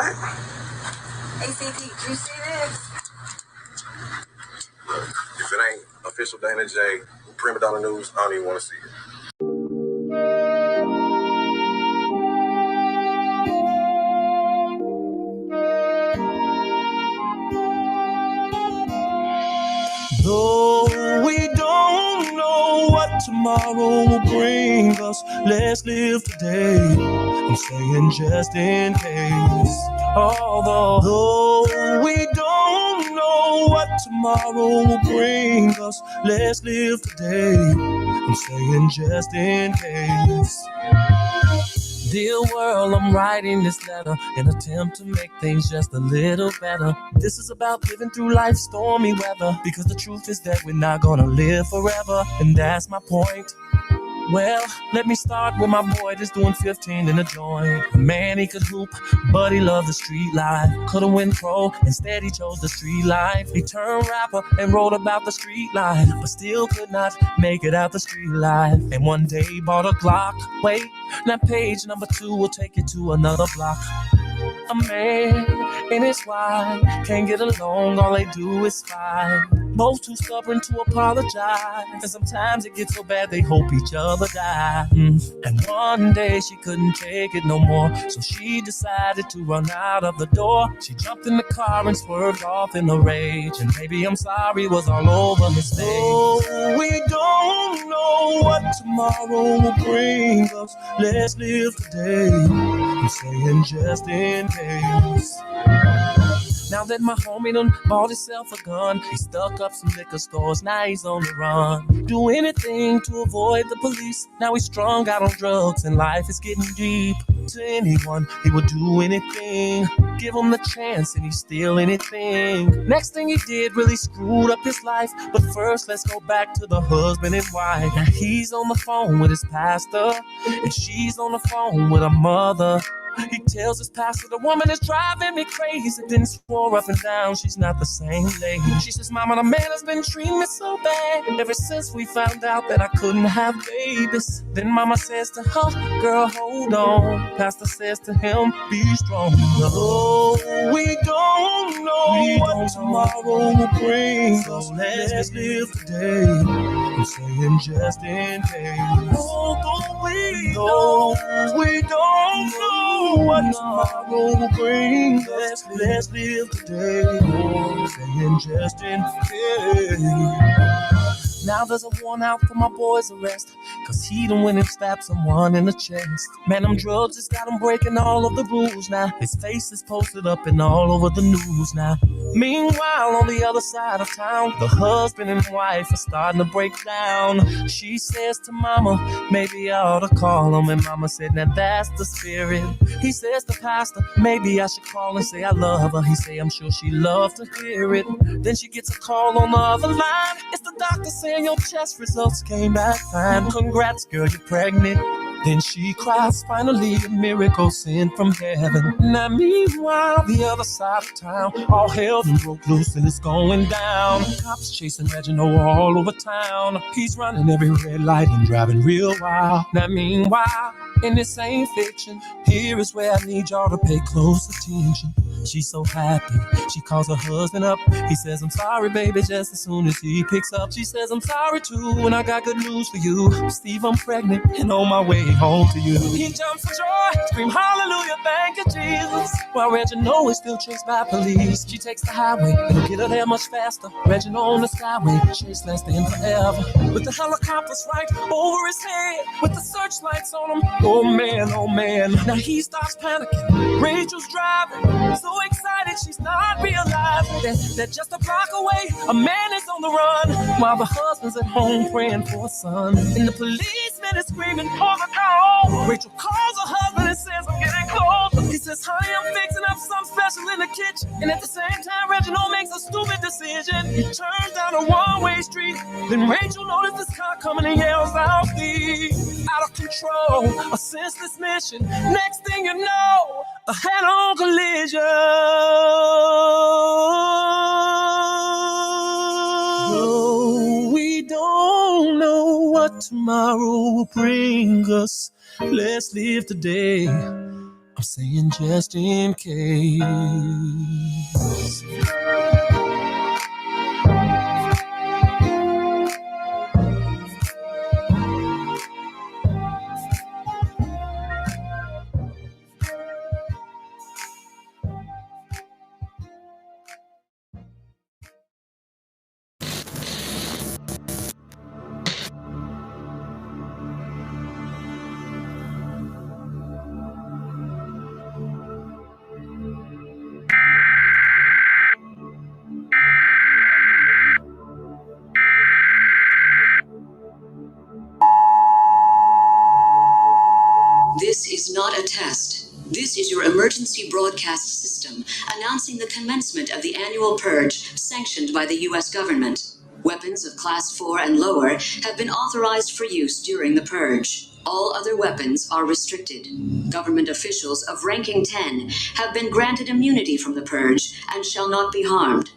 ACT, did you see this? If it ain't official Dana J, Prima Donna News, I don't even want to see it. Though we don't know what tomorrow will bring us, let's live today. I'm saying just in case. Although we don't know what tomorrow will bring us, let's live today. I'm saying just in case. Dear world, I'm writing this letter in an attempt to make things just a little better. This is about living through life's stormy weather, because the truth is that we're not gonna live forever, and that's my point. Well, let me start with my boy that's doing 15 in a joint. Man, he could hoop, but he loved the street life. Could've went pro, instead he chose the street life. He turned rapper and wrote about the street life, but still could not make it out the street life. And one day he bought a Glock. Wait, now page number 2 will take you to another block. A man and his wife can't get along, all they do is fight. Both too stubborn to apologize, and sometimes it gets so bad they hope each other die. And one day she couldn't take it no more, so she decided to run out of the door. She jumped in the car and swerved off in a rage, and baby, I'm sorry was all over his face. Oh, we don't know what tomorrow will bring us. Let's live today. I'm saying just in case. Now that my homie done bought himself a gun, he stuck up some liquor stores, now he's on the run. Do anything to avoid the police. Now he's strung out on drugs and life is getting deep. To anyone, he would do anything. Give him the chance and he'd steal anything. Next thing he did really screwed up his life. But first, let's go back to the husband and wife. Now he's on the phone with his pastor, and she's on the phone with her mother. He tells his pastor, the woman is driving me crazy. Then swore up and down, she's not the same lady. She says, Mama, the man has been treating me so bad ever since we found out that I couldn't have babies. Then Mama says to her, girl, hold on. Pastor says to him, be strong. Oh, we don't know what tomorrow will bring us. So let's live today. I'm saying just in case. Although we don't know what tomorrow will bring us, let's live today. I'm saying just in case. Now there's a warrant out for my boy's arrest, cause he done went and stabbed someone in the chest. Man, them drugs just got him breaking all of the rules now. His face is posted up and all over the news now. Meanwhile, on the other side of town, the husband and wife are starting to break down. She says to Mama, maybe I ought to call him. And Mama said, now that's the spirit. He says to Pastor, maybe I should call and say I love her. He say, I'm sure she loves to hear it. Then she gets a call on the other line. It's the doctor saying your test results came back fine. Congrats, girl, you're pregnant. Then she cries, finally a miracle sent from heaven. Now meanwhile, the other side of town, all hell done broke loose and it's going down. Cops chasing Reginald all over town. He's running every red light and driving real wild. Now meanwhile, and this ain't fiction, here is where I need y'all to pay close attention. She's so happy, she calls her husband up. He says, I'm sorry, baby, just as soon as he picks up. She says, I'm sorry too, and I got good news for you. Steve, I'm pregnant and on my way home to you. He jumps for joy, scream hallelujah, thank you, Jesus. While Reginald is still chased by police. She takes the highway, it'll get her there much faster. Reginald on the skyway, chase lasting forever. With the helicopters right over his head, with the searchlights on him, oh man. Now he starts panicking, Rachel's driving, so excited she's not realizing that just a block away, a man is on the run, while the husband's at home praying for a son. And the policeman is screaming for the call. Rachel calls her husband and says, I'm getting close. He says, honey, I'm fixing up something special in the kitchen. And at the same time, Reginald makes a stupid decision. He turns down a one-way street. Then Rachel notices this car coming and yells out, "Steve, out of control, a senseless mission. Next thing you know, a head-on collision." Though we don't know what tomorrow will bring us, let's live today. I'm I'm saying just in case. This is not a test. This is your emergency broadcast system announcing the commencement of the annual purge sanctioned by the U.S. government. Weapons of Class 4 and lower have been authorized for use during the purge. All other weapons are restricted. Government officials of ranking 10 have been granted immunity from the purge and shall not be harmed.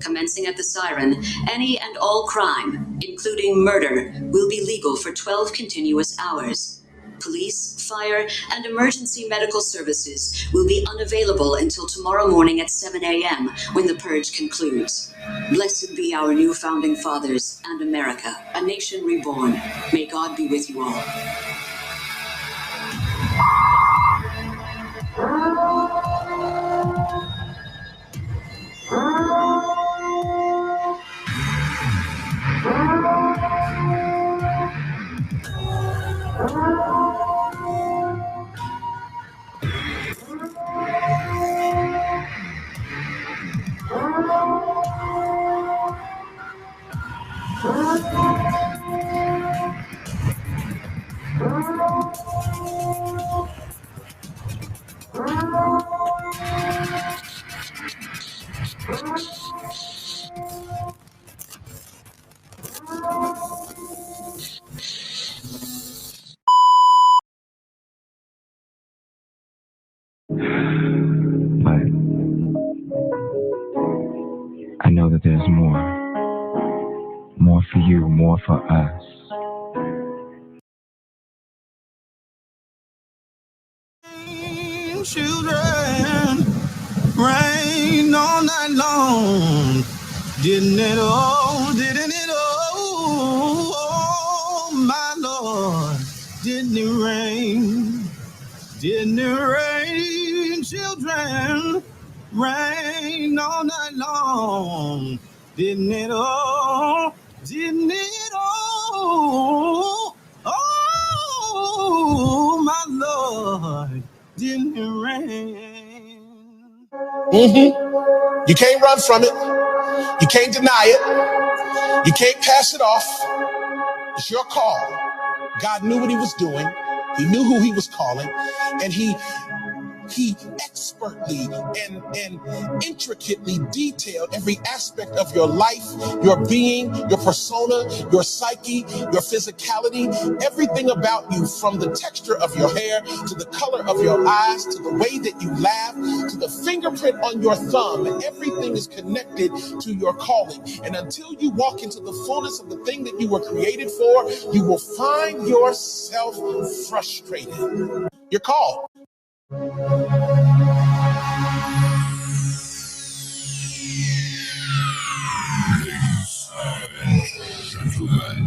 Commencing at the siren, any and all crime, including murder, will be legal for 12 continuous hours. Police, fire, and emergency medical services will be unavailable until tomorrow morning at 7 a.m. when the purge concludes. Blessed be our new founding fathers and America, a nation reborn. May God be with you all. But I know that there's more for you, more for us. Children, rain all night long. Didn't it all, didn't it all, oh my Lord, didn't it rain? Didn't it rain, children? Rain all night long. Didn't it all? Didn't it all? Oh, my Lord. Didn't it rain? You can't run from it. You can't deny it. You can't pass it off. It's your call. God knew what he was doing. He knew who he was calling. And he expertly and intricately detailed every aspect of your life, your being, your persona, your psyche, your physicality, everything about you, from the texture of your hair to the color of your eyes to the way that you laugh to the fingerprint on your thumb. Everything is connected to your calling. And until you walk into the fullness of the thing that you were created for, you will find yourself frustrated. You're called. Gentlemen,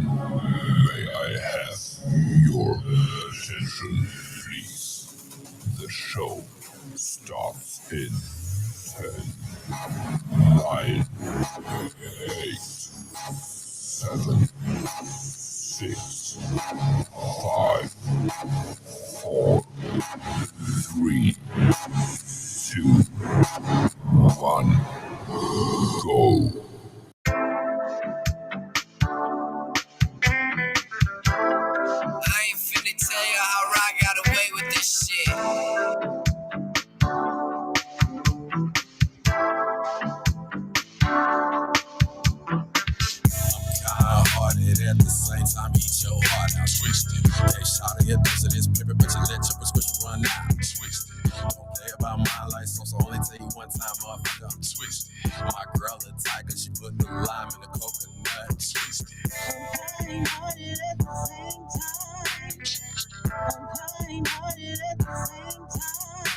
may I have your attention, please? The show starts in 10, 9, 8, 7, 6, 5, 4, 3, 2, 1, go. I ain't finna tell you how I got away with this shit. Kind-hearted at the same time, eat your heart out. Twisted. They shot at your dose of this paper, but you let your prescription run out. Twisted. Don't play about my life, so only tell you one time, motherfucker, I'm twisted. My girl a tiger, she put the lime in the coconut. Twisted. I'm kind-hearted at the same time. I'm kind-hearted at the same time.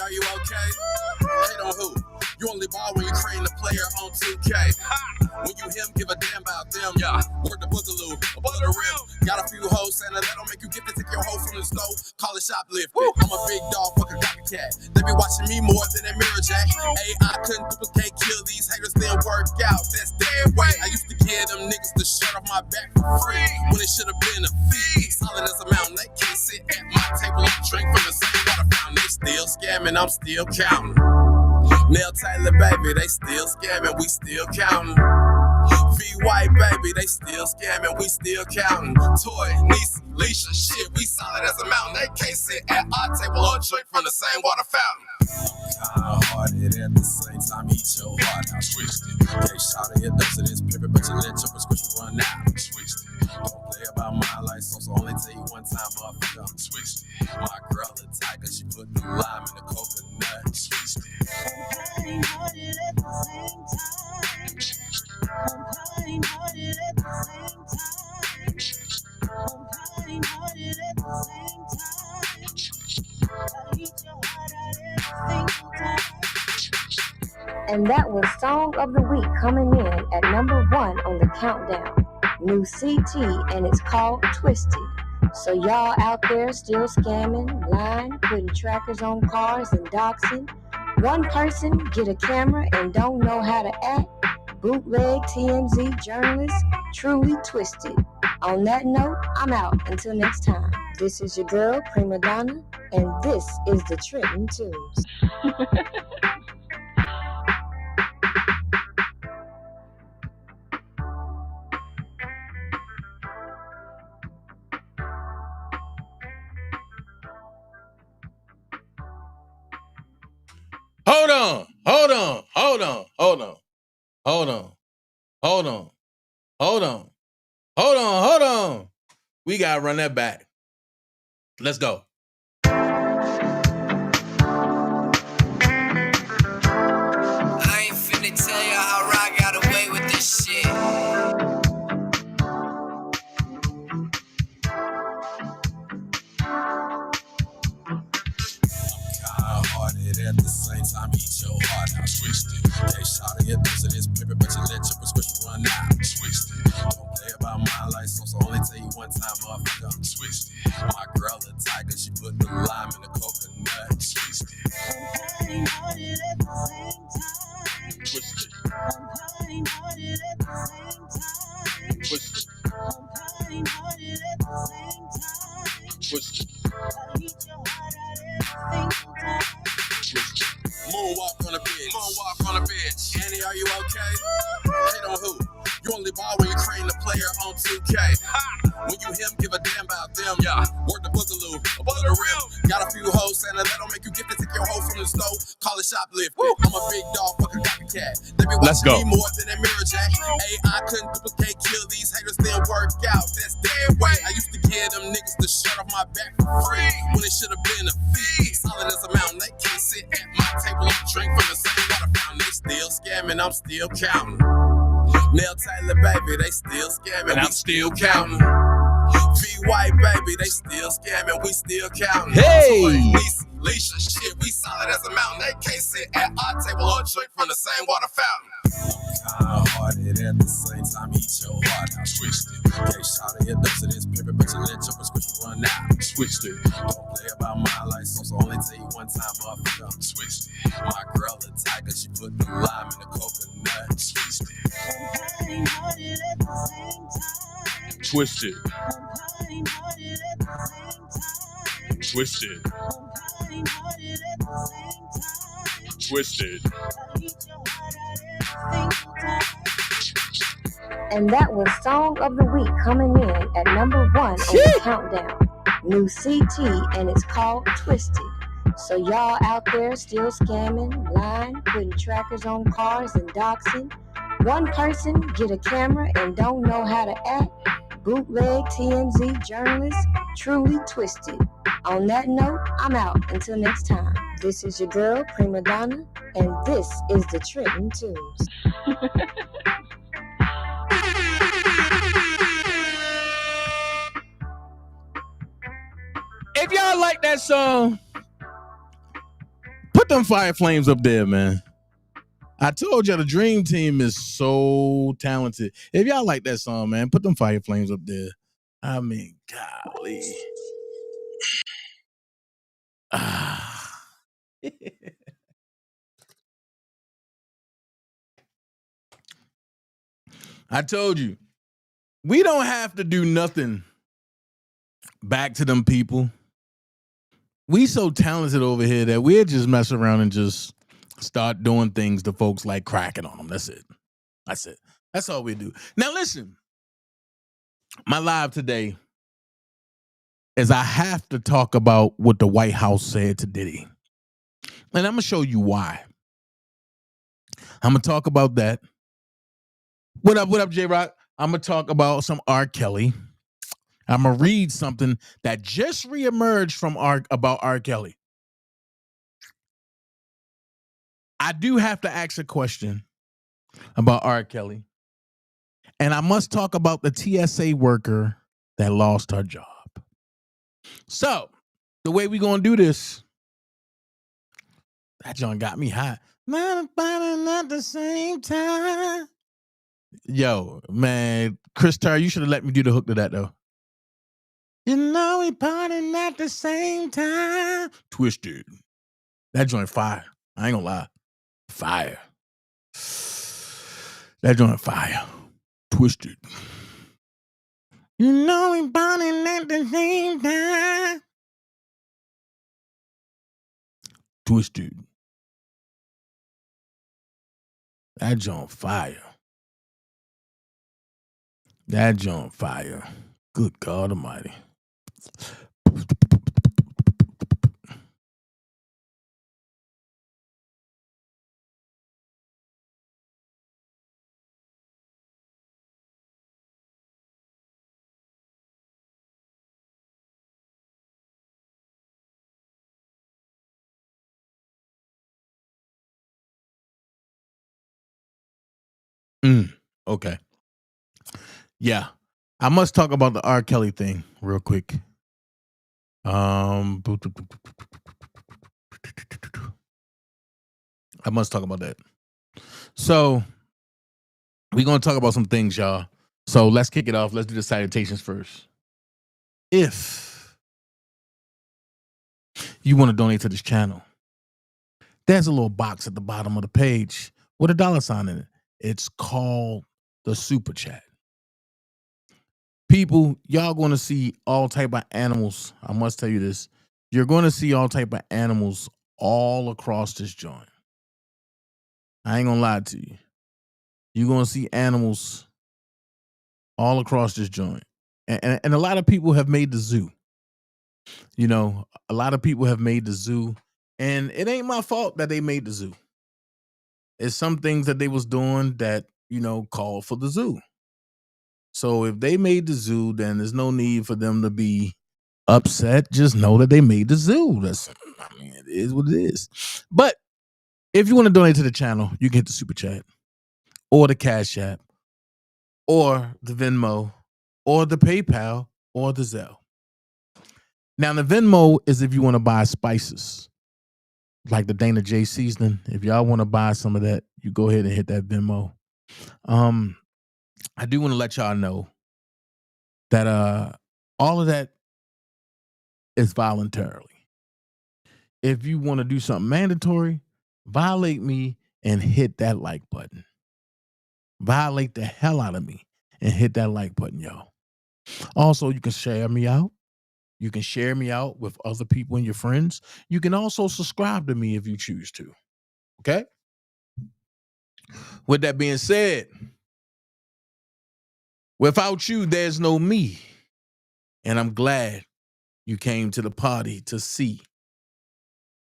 are you okay? Hate on who? You only ball when you creating a player on 2K. When you him, give a damn about them. Yeah, work the boogaloo, above the rim. Got a few hoes saying that don't make you get to take your hoe from the stove. Call it shoplifting. I'm a big dog, fuck a copycat. They be watching me more than that mirror jack. AI couldn't duplicate, kill these haters, then work out. That's their way. I used to give them niggas the shirt off my back for free when it should have been a fee. Solid as a mountain, they can't sit at my table and drink from the same water fountain. They still scamming, I'm still counting. Nell Taylor, baby, they still scamming, we still counting. V White, baby, they still scamming, we still counting. Toy, Niecy, Leisha, shit, we solid as a mountain. They can't sit at our table or drink from the same water fountain. Kind-hearted at the same time, eat your heart out. Twisted. Can't shout at your dose of this pivot, but you let your prescription run out. Twisted. Don't play about my life, so only tell you one time, motherfucker, I'm twisted. My girl a tiger, she put the lime in the coconut. Twisted. I'm kind-hearted at the same time. I'm kind-hearted at the same time. I'm kind-hearted at the same time. I eat your heart out every single time. And that was Song of the Week coming in at number 1 on the countdown. New CT, and it's called Twisted. So y'all out there still scamming, lying, putting trackers on cars and doxing. One person get a camera and don't know how to act. Bootleg TMZ journalists, truly twisted. On that note, I'm out. Until next time. This is your girl, Prima Donna, and this is the Trenton Tunes. Hold on. We gotta run that back. Let's go. I ain't finna tell you how I got away with this shit. Kind-hearted at the same time, eat your heart out. Twisted. Can't shout at your dose of this pivot, but you let your prescription run out. Twisted. Don't play about my life, so only tell you one time, motherfucker, I'm twisted. My girl a tiger, she put the lime in the coconut. Twisted. I'm kind-hearted at the same time. Twisted. I'm kind-hearted at the same time. Twisted. I'm kind-hearted at the same time. Twisted. I eat your heart out every single time. Twisted. Moonwalk on the bitch. Moonwalk on the bitch. Annie, are you okay? Hate on who? You only ball when you creating a player on 2K. When you him, give a damn about them. Yeah, work the boogaloo, above the rim. Got a few hoes saying that don't make you get to take your hoe from the stove. Call it shoplifting. I'm a big dog, fuck a copycat. They be Let's watching go. me more than that mirror jack. AI couldn't duplicate, kill these haters, then work out. That's their way. I used to give them niggas the shirt off my back for free when it should have been a fee. Solid as a mountain, they can't sit at my table and drink from the same water fountain. They still scamming, I'm still counting. Nell Taylor, baby, they still scamming, we still counting. V White, baby, they still scamming, we still counting. Hey! Toy, Niecy, Leisha, shit, we solid as a mountain. They can't sit at our table or drink from the same water fountain. Kind-hearted at the same time, eat your heart out. Twisted. Can't shout at your dose of this pivot, but you let your prescription run out. Twisted. Don't play about my life, so only tell you one time, motherfucker, I'm twisted. My girl a tiger, she put the lime in the coconut. Twisted. I'm kind-hearted at the same time. Twisted. I'm kind-hearted at the same time. Twisted. I'm kind-hearted at the same time. Twisted. I eat your heart out every single time. And that was Song of the Week coming in at number 1 on the countdown. New CT, and it's called Twisted. So y'all out there still scamming, lying, putting trackers on cars and doxing. One person get a camera and don't know how to act. Bootleg TMZ journalists, truly twisted. On that note, I'm out. Until next time. This is your girl, Prima Donna, and this is the Trenton Tunes. If y'all like that song, put Put them fire flames up there, man. I told you the Dream Team is so talented. If y'all like that song, man, put them fire flames up there. I mean, golly. I told you, we don't have to do nothing back to them people. We so talented over here that we'll just mess around and just start doing things to folks like cracking on them. That's it. That's it. That's all we do. Now listen, my live today is I have to talk about what the White House said to Diddy. And I'm going to show you why. I'm going to talk about that. What up, J-Rock? I'm going to talk about some R. Kelly. I'm going to read something that just reemerged from about R. Kelly. I do have to ask a question about R. Kelly. And I must talk about the TSA worker that lost her job. So, the way we going to do this, that joint got me hot. Not at the same time. Yo, man, Chris Terry, you should have let me do the hook to that, though. You know we partying at the same time. Twisted. That joint fire. I ain't gonna lie. Fire. That joint fire. Twisted. You know we partying at the same time. Twisted. That joint fire. That joint fire. Good God Almighty. Okay. Yeah. I must talk about the R. Kelly thing real quick. I must talk about that. So we're going to talk about some things, y'all. So let's kick it off. Let's do the salutations first. If you want to donate to this channel, there's a little box at the bottom of the page with a $sign in it. It's called the Super Chat. People, y'all going to see all type of animals. I must tell you this. You're going to see all type of animals all across this joint. I ain't going to lie to you. You're going to see animals all across this joint. And a lot of people have made the zoo. You know, a lot of people have made the zoo. And it ain't my fault that they made the zoo. It's some things that they was doing that, you know, called for the zoo. So if they made the zoo, then there's no need for them to be upset. Just know that they made the zoo. It is what it is. But if you want to donate to the channel, you can hit the Super Chat or the Cash App or the Venmo or the PayPal or the Zelle. Now, the Venmo is if you want to buy spices like the Dana J seasoning. If y'all want to buy some of that, you go ahead and hit that Venmo. I do want to let y'all know that all of that is voluntarily. If you want to do something mandatory, violate me and hit that like button. Violate the hell out of me and hit that like button, y'all. Also, you can share me out. You can share me out with other people and your friends. You can also subscribe to me if you choose to. Okay? With that being said, without you, there's no me. And I'm glad you came to the party to see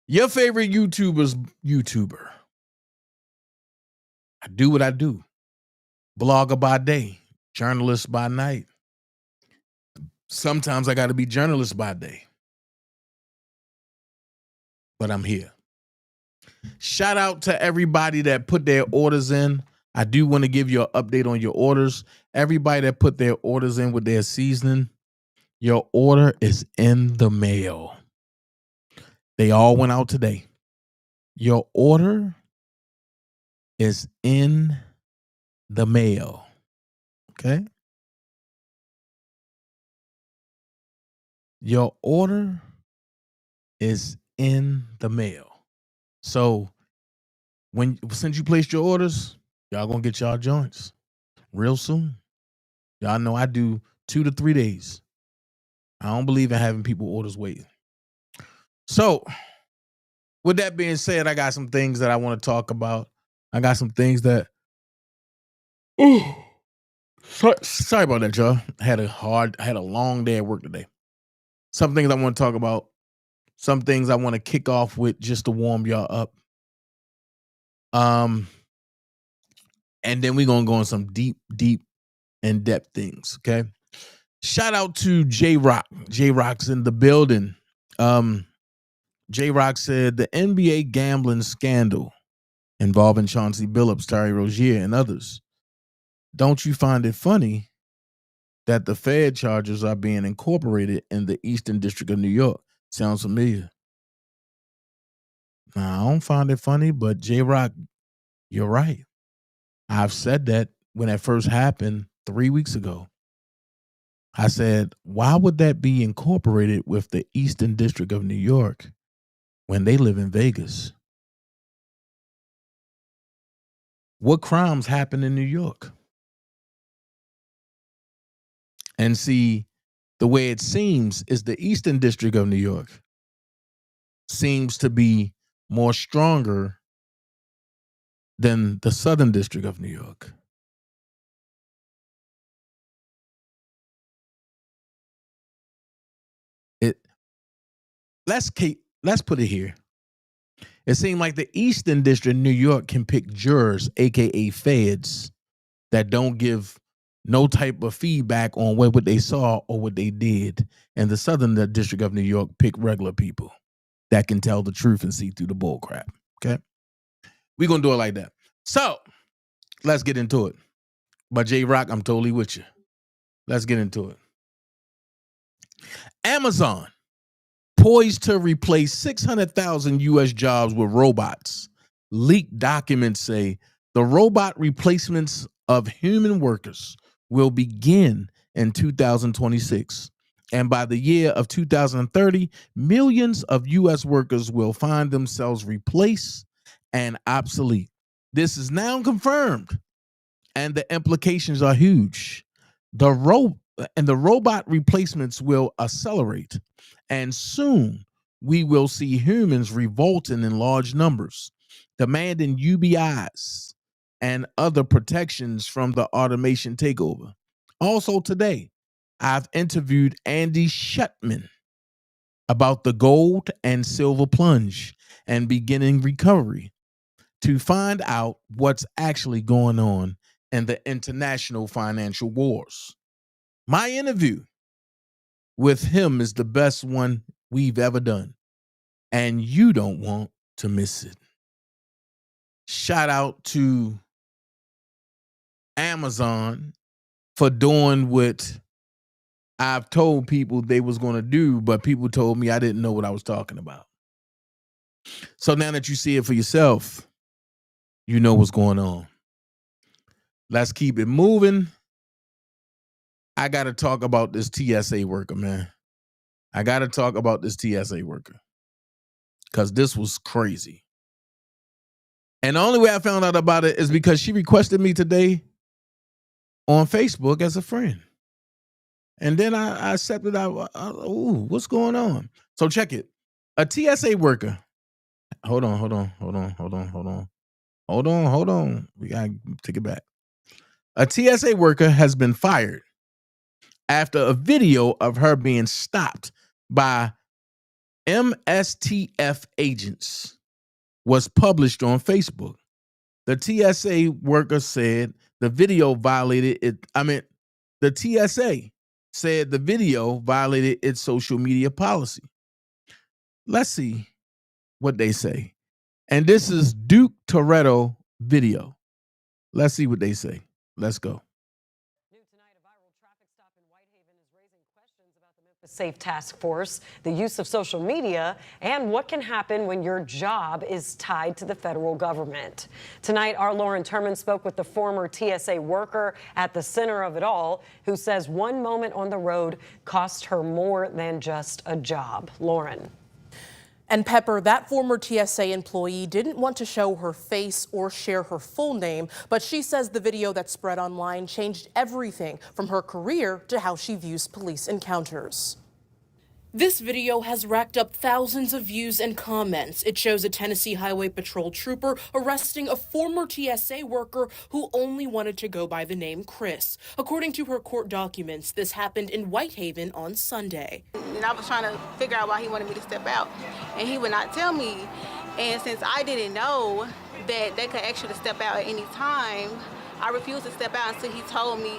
your favorite YouTuber. I do what I do. Blogger by day, journalist by night. Sometimes I got to be journalist by day. But I'm here. Shout out to everybody that put their orders in. I do want to give you an update on your orders. Everybody that put their orders in with their seasoning, your order is in the mail. They all went out today. Your order is in the mail. Okay? Your order is in the mail. So since you placed your orders, y'all gonna get y'all joints real soon. Y'all know I do 2 to 3 days. I don't believe in having people orders waiting. So with that being said, I got some things that I want to talk about. I got some things that sorry about that, y'all. I had a long day at work today. Some things I want to talk about. Some things I want to kick off with just to warm y'all up. And then we're gonna go on some deep, in-depth things. Okay. Shout out to J Rock. J Rock's in the building. J Rock said the NBA gambling scandal involving Chauncey Billups, Terry Rozier, and others. Don't you find it funny that the Fed charges are being incorporated in the Eastern District of New York? Sounds familiar. Now, I don't find it funny, but J Rock, you're right. I've said that when that first happened 3 weeks ago. I said, why would that be incorporated with the Eastern District of New York when they live in Vegas? What crimes happen in New York? And see, the way it seems is the Eastern District of New York seems to be more stronger than the Southern District of New York. Let's put it here. It seemed like the Eastern District of New York can pick jurors, aka feds, that don't give no type of feedback on what they saw or what they did. And the Southern District of New York pick regular people that can tell the truth and see through the bull crap. Okay. We're gonna do it like that. So let's get into it. But J Rock, I'm totally with you. Let's get into it. Amazon poised to replace 600,000 U.S. jobs with robots. Leaked documents say the robot replacements of human workers will begin in 2026. And by the year of 2030, millions of U.S. workers will find themselves replaced and obsolete. This is now confirmed, and the implications are huge. The robot replacements will accelerate, and soon we will see humans revolting in large numbers, demanding UBIs and other protections from the automation takeover. Also today, I've interviewed Andy Shutman about the gold and silver plunge and beginning recovery to find out what's actually going on in the international financial wars. My interview with him is the best one we've ever done, and you don't want to miss it. Shout out to Amazon for doing what I've told people they was going to do, but people told me I didn't know what I was talking about. So now that you see it for yourself, you know what's going on. Let's keep it moving. I got to talk about this TSA worker, man. I got to talk about this TSA worker because this was crazy. And the only way I found out about it is because she requested me today on Facebook as a friend. And then I accepted out. Ooh, what's going on? So check it. A TSA worker. Hold on. We got to take it back. A TSA worker has been fired after a video of her being stopped by S.T.F. agents was published on Facebook. The TSA worker said the video violated it. The TSA said the video violated its social media policy. Let's see what they say. And this is Duke Toretto video. Let's see what they say. Let's go. Safe Task Force, the use of social media, and what can happen when your job is tied to the federal government. Tonight, our Lauren Turman spoke with the former TSA worker at the center of it all, who says one moment on the road cost her more than just a job. Lauren. And Pepper, that former TSA employee didn't want to show her face or share her full name, but she says the video that spread online changed everything from her career to how she views police encounters. This video has racked up thousands of views and comments. It shows a Tennessee Highway Patrol trooper arresting a former TSA worker who only wanted to go by the name Chris. According to her court documents, this happened in Whitehaven on Sunday. And I was trying to figure out why he wanted me to step out, and he would not tell me. And since I didn't know that they could actually step out at any time, I refused to step out until he told me,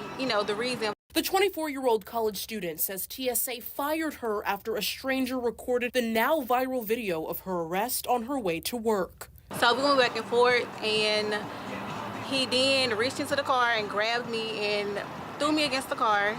the reason. The 24-year-old college student says TSA fired her after a stranger recorded the now viral video of her arrest on her way to work. So we went back and forth, and he then reached into the car and grabbed me and threw me against the car.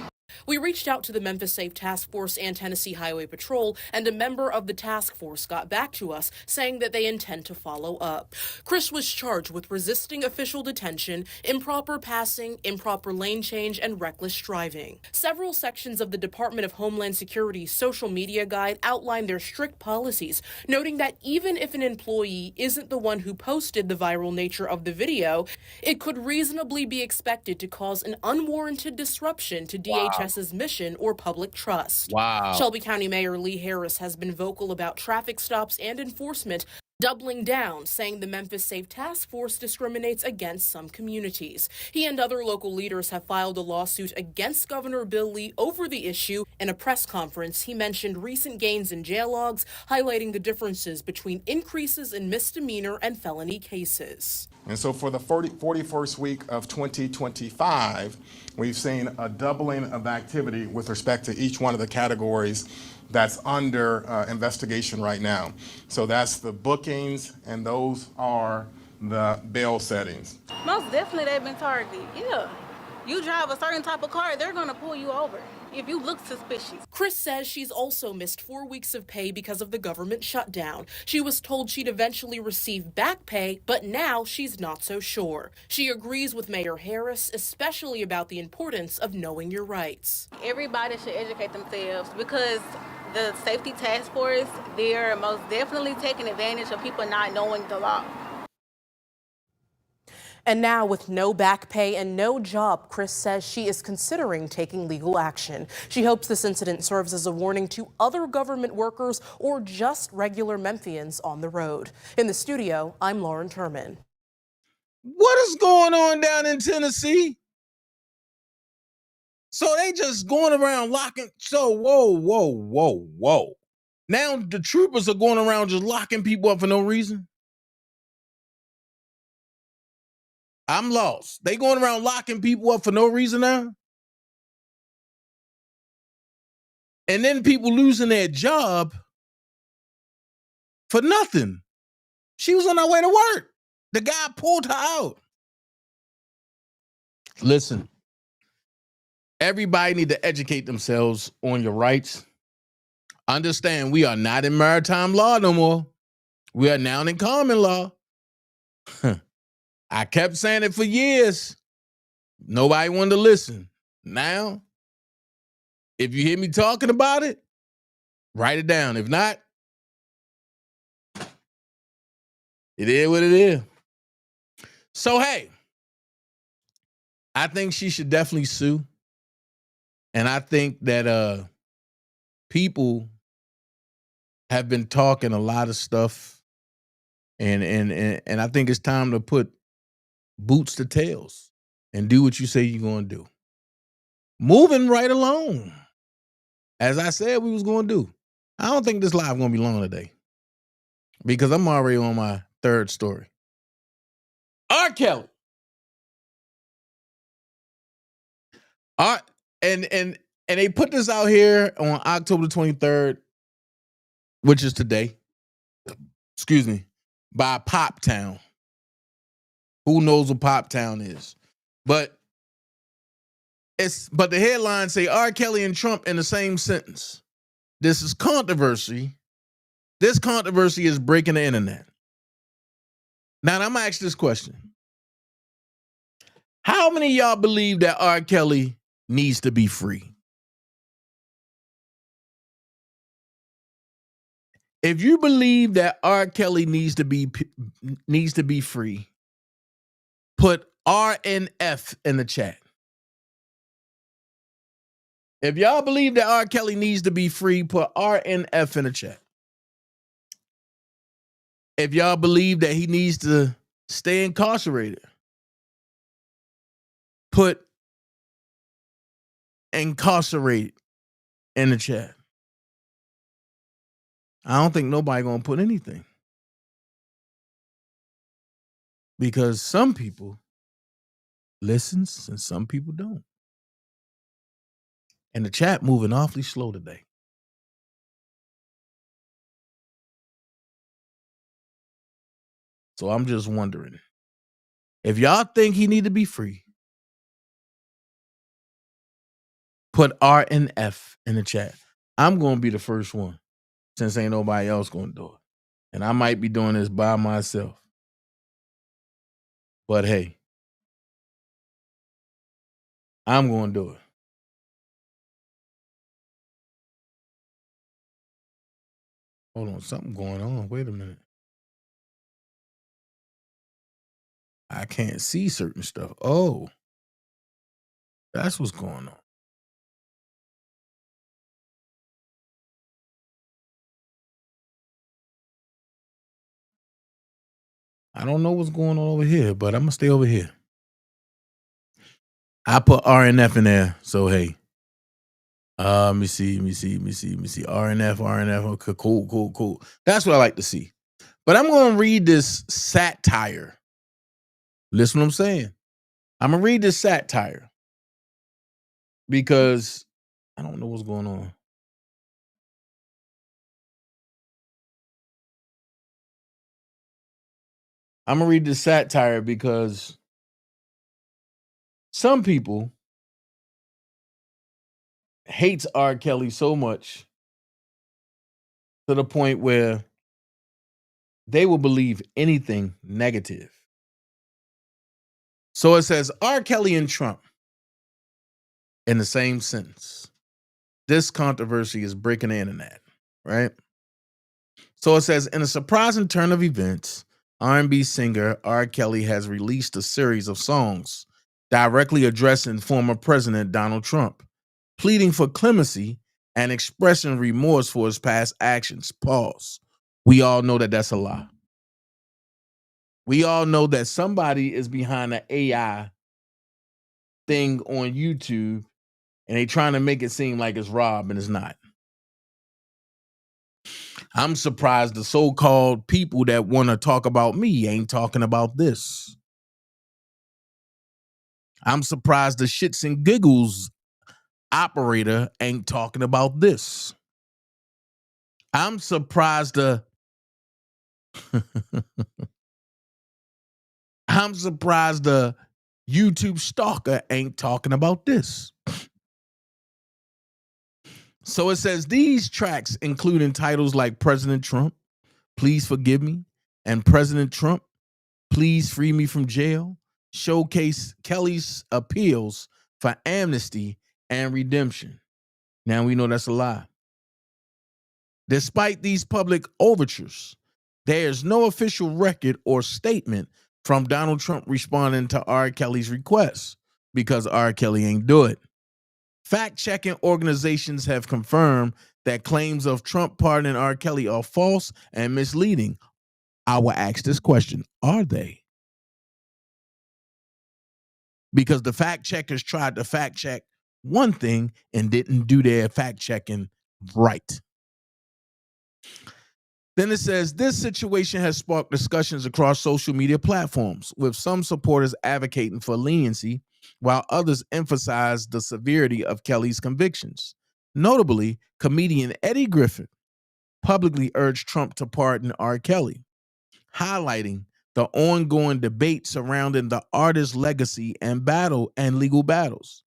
We reached out to the Memphis Safe Task Force and Tennessee Highway Patrol, and a member of the task force got back to us saying that they intend to follow up. Chris was charged with resisting official detention, improper passing, improper lane change, and reckless driving. Several sections of the Department of Homeland Security's social media guide outline their strict policies, noting that even if an employee isn't the one who posted the viral nature of the video, it could reasonably be expected to cause an unwarranted disruption to DHS's mission or public trust. Wow. Shelby County Mayor Lee Harris has been vocal about traffic stops and enforcement, doubling down, saying the Memphis Safe Task Force discriminates against some communities. He and other local leaders have filed a lawsuit against Governor Bill Lee over the issue. In a press conference, he mentioned recent gains in jail logs, highlighting the differences between increases in misdemeanor and felony cases. And so for the 41st week of 2025, we've seen a doubling of activity with respect to each one of the categories that's under investigation right now. So that's the bookings, and those are the bail settings. Most definitely they've been targeted, yeah. You drive a certain type of car, they're gonna pull you over if you look suspicious. Chris says she's also missed 4 weeks of pay because of the government shutdown. She was told she'd eventually receive back pay, but now she's not so sure. She agrees with Mayor Harris, especially about the importance of knowing your rights. Everybody should educate themselves because the Safety Task Force, they're most definitely taking advantage of people not knowing the law. And now, with no back pay and no job, Chris says she is considering taking legal action. She hopes this incident serves as a warning to other government workers or just regular Memphians on the road. In the studio, I'm Lauren Turman. What is going on down in Tennessee? So they just going around locking. So whoa. Now the troopers are going around just locking people up for no reason. I'm lost. They going around locking people up for no reason now? And then people losing their job for nothing. She was on her way to work. The guy pulled her out. Listen, everybody need to educate themselves on your rights. Understand we are not in maritime law no more. We are now in common law. I kept saying it for years. Nobody wanted to listen. Now, if you hear me talking about it, write it down. If not, it is what it is. So, hey, I think she should definitely sue. And I think that people have been talking a lot of stuff. And I think it's time to put boots to tails and do what you say you're going to do. Moving right along. As I said we was going to do. I don't think this live going to be long today because I'm already on my third story. R. Kelly. And they put this out here on October 23rd, which is today. Excuse me. By Pop Town. Who knows what Pop Town is? But the headlines say R. Kelly and Trump in the same sentence. This is controversy. This controversy is breaking the internet. Now, I'm going to ask this question. How many of y'all believe that R. Kelly needs to be free? If you believe that R. Kelly needs to be free, put RNF in the chat. If y'all believe that R. Kelly needs to be free, put RNF in the chat. If y'all believe that he needs to stay incarcerated, put incarcerated in the chat. I don't think nobody gonna put anything. Because some people listens and some people don't. And the chat moving awfully slow today. So I'm just wondering, if y'all think he need to be free, put R and F in the chat. I'm going to be the first one since ain't nobody else going to do it. And I might be doing this by myself. But hey, I'm going to do it. Hold on, something going on. Wait a minute. I can't see certain stuff. Oh, that's what's going on. I don't know what's going on over here, but I'm going to stay over here. I put R and F in there. So, hey. Let me see. RNF. Okay, cool. That's what I like to see. But I'm going to read this satire. Listen what I'm saying. I'm going to read this satire because I don't know what's going on. I'm going to read this satire because some people hates R. Kelly so much to the point where they will believe anything negative. So it says R. Kelly and Trump in the same sentence. This controversy is breaking the internet, right? So it says, in a surprising turn of events, R&B singer R. Kelly has released a series of songs directly addressing former President Donald Trump, pleading for clemency and expressing remorse for his past actions. Pause. We all know that that's a lie. We all know that somebody is behind the AI thing on YouTube and they trying to make it seem like it's Rob and it's not. I'm surprised the so-called people that want to talk about me ain't talking about this. I'm surprised the shits and giggles operator ain't talking about this. I'm surprised I'm surprised the YouTube stalker ain't talking about this. So it says these tracks, including titles like President Trump, Please Forgive Me, and President Trump, Please Free Me from Jail, showcase Kelly's appeals for amnesty and redemption. Now we know that's a lie. Despite these public overtures, there's no official record or statement from Donald Trump responding to R. Kelly's request because R. Kelly ain't do it. Fact-checking organizations have confirmed that claims of Trump pardoning R. Kelly are false and misleading. I will ask this question, are they? Because the fact checkers tried to fact check one thing and didn't do their fact checking right. Then it says this situation has sparked discussions across social media platforms, with some supporters advocating for leniency, while others emphasize the severity of Kelly's convictions. Notably, comedian Eddie Griffin publicly urged Trump to pardon R. Kelly, highlighting the ongoing debate surrounding the artist's legacy and legal battles.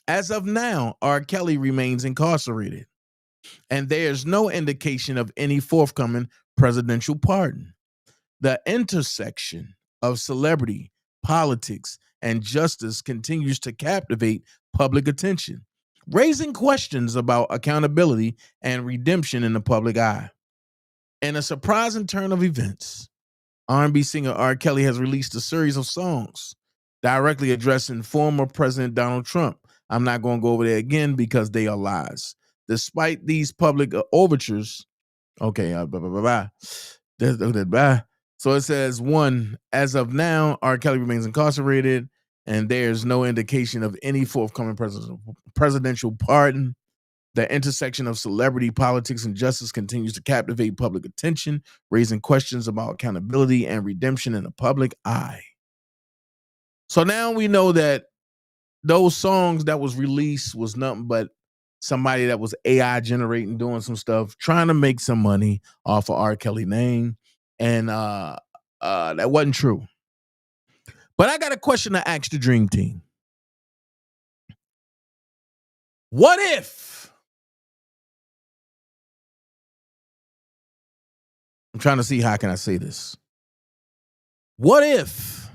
As of now, R. Kelly remains incarcerated. and there's no indication of any forthcoming presidential pardon. The intersection of celebrity, politics, and justice continues to captivate public attention, raising questions about accountability and redemption in the public eye. In a surprising turn of events, R&B singer R. Kelly has released a series of songs directly addressing former President Donald Trump. I'm not going to go over there again because they are lies. Despite these public overtures, okay, blah, blah, blah, blah. So it says, one, as of now, R. Kelly remains incarcerated, and there's no indication of any forthcoming presidential pardon. The intersection of celebrity, politics, and justice continues to captivate public attention, raising questions about accountability and redemption in the public eye. So now we know that those songs that was released was nothing but somebody that was AI generating, doing some stuff, trying to make some money off of R. Kelly name. And that wasn't true. But I got a question to ask the Dream Team. What if, I'm trying to see how can I say this. What if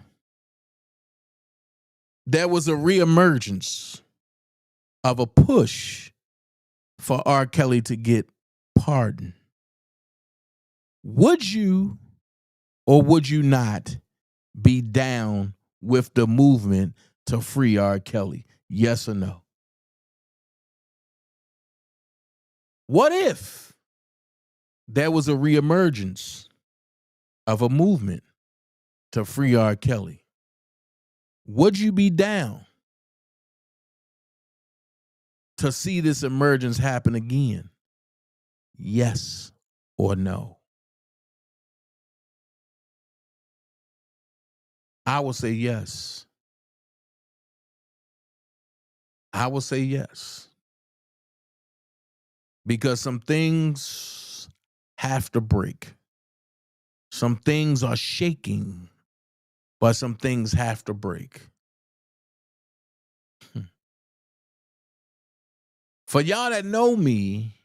there was a reemergence of a push for R. Kelly to get pardoned? Would you or would you not be down with the movement to free R. Kelly? Yes or no? What if there was a reemergence of a movement to free R. Kelly? Would you be down to see this emergence happen again? Yes or no? I will say yes. I will say yes. Because some things have to break. Some things are shaking, but some things have to break. For y'all that know me,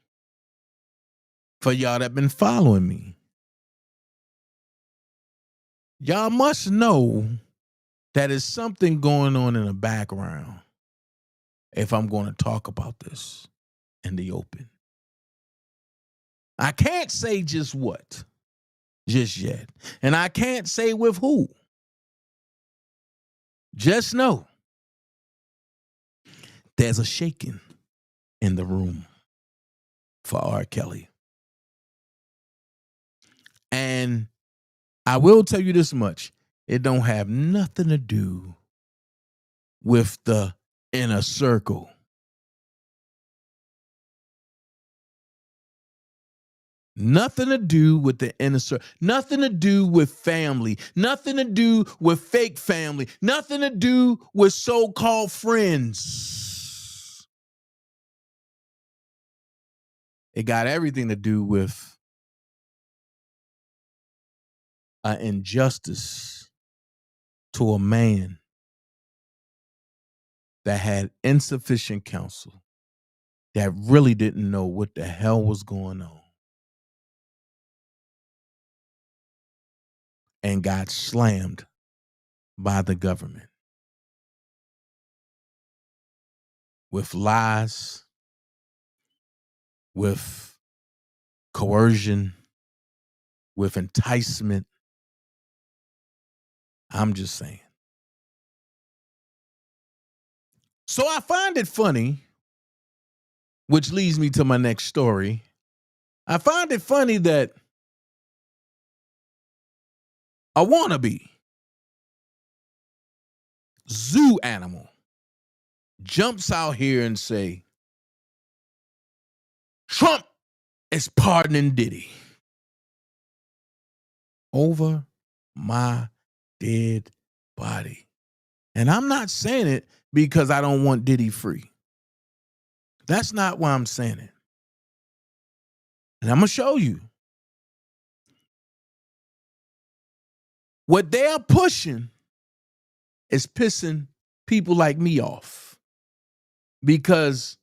for y'all that been following me, y'all must know that there's something going on in the background if I'm going to talk about this in the open. I can't say just what, just yet. And I can't say with who. Just know there's a shaking in the room for R. Kelly. And I will tell you this much. It don't have nothing to do with the inner circle. Nothing to do with the inner circle. Nothing to do with family. Nothing to do with fake family. Nothing to do with so-called friends. It got everything to do with an injustice to a man that had insufficient counsel, that really didn't know what the hell was going on, and got slammed by the government with lies, with coercion, with enticement. I'm just saying. So I find it funny, which leads me to my next story. I find it funny that a wannabe zoo animal jumps out here and say, Trump is pardoning Diddy over my dead body. And I'm not saying it because I don't want Diddy free. That's not why I'm saying it. And I'm going to show you. What they're pushing is pissing people like me off. Because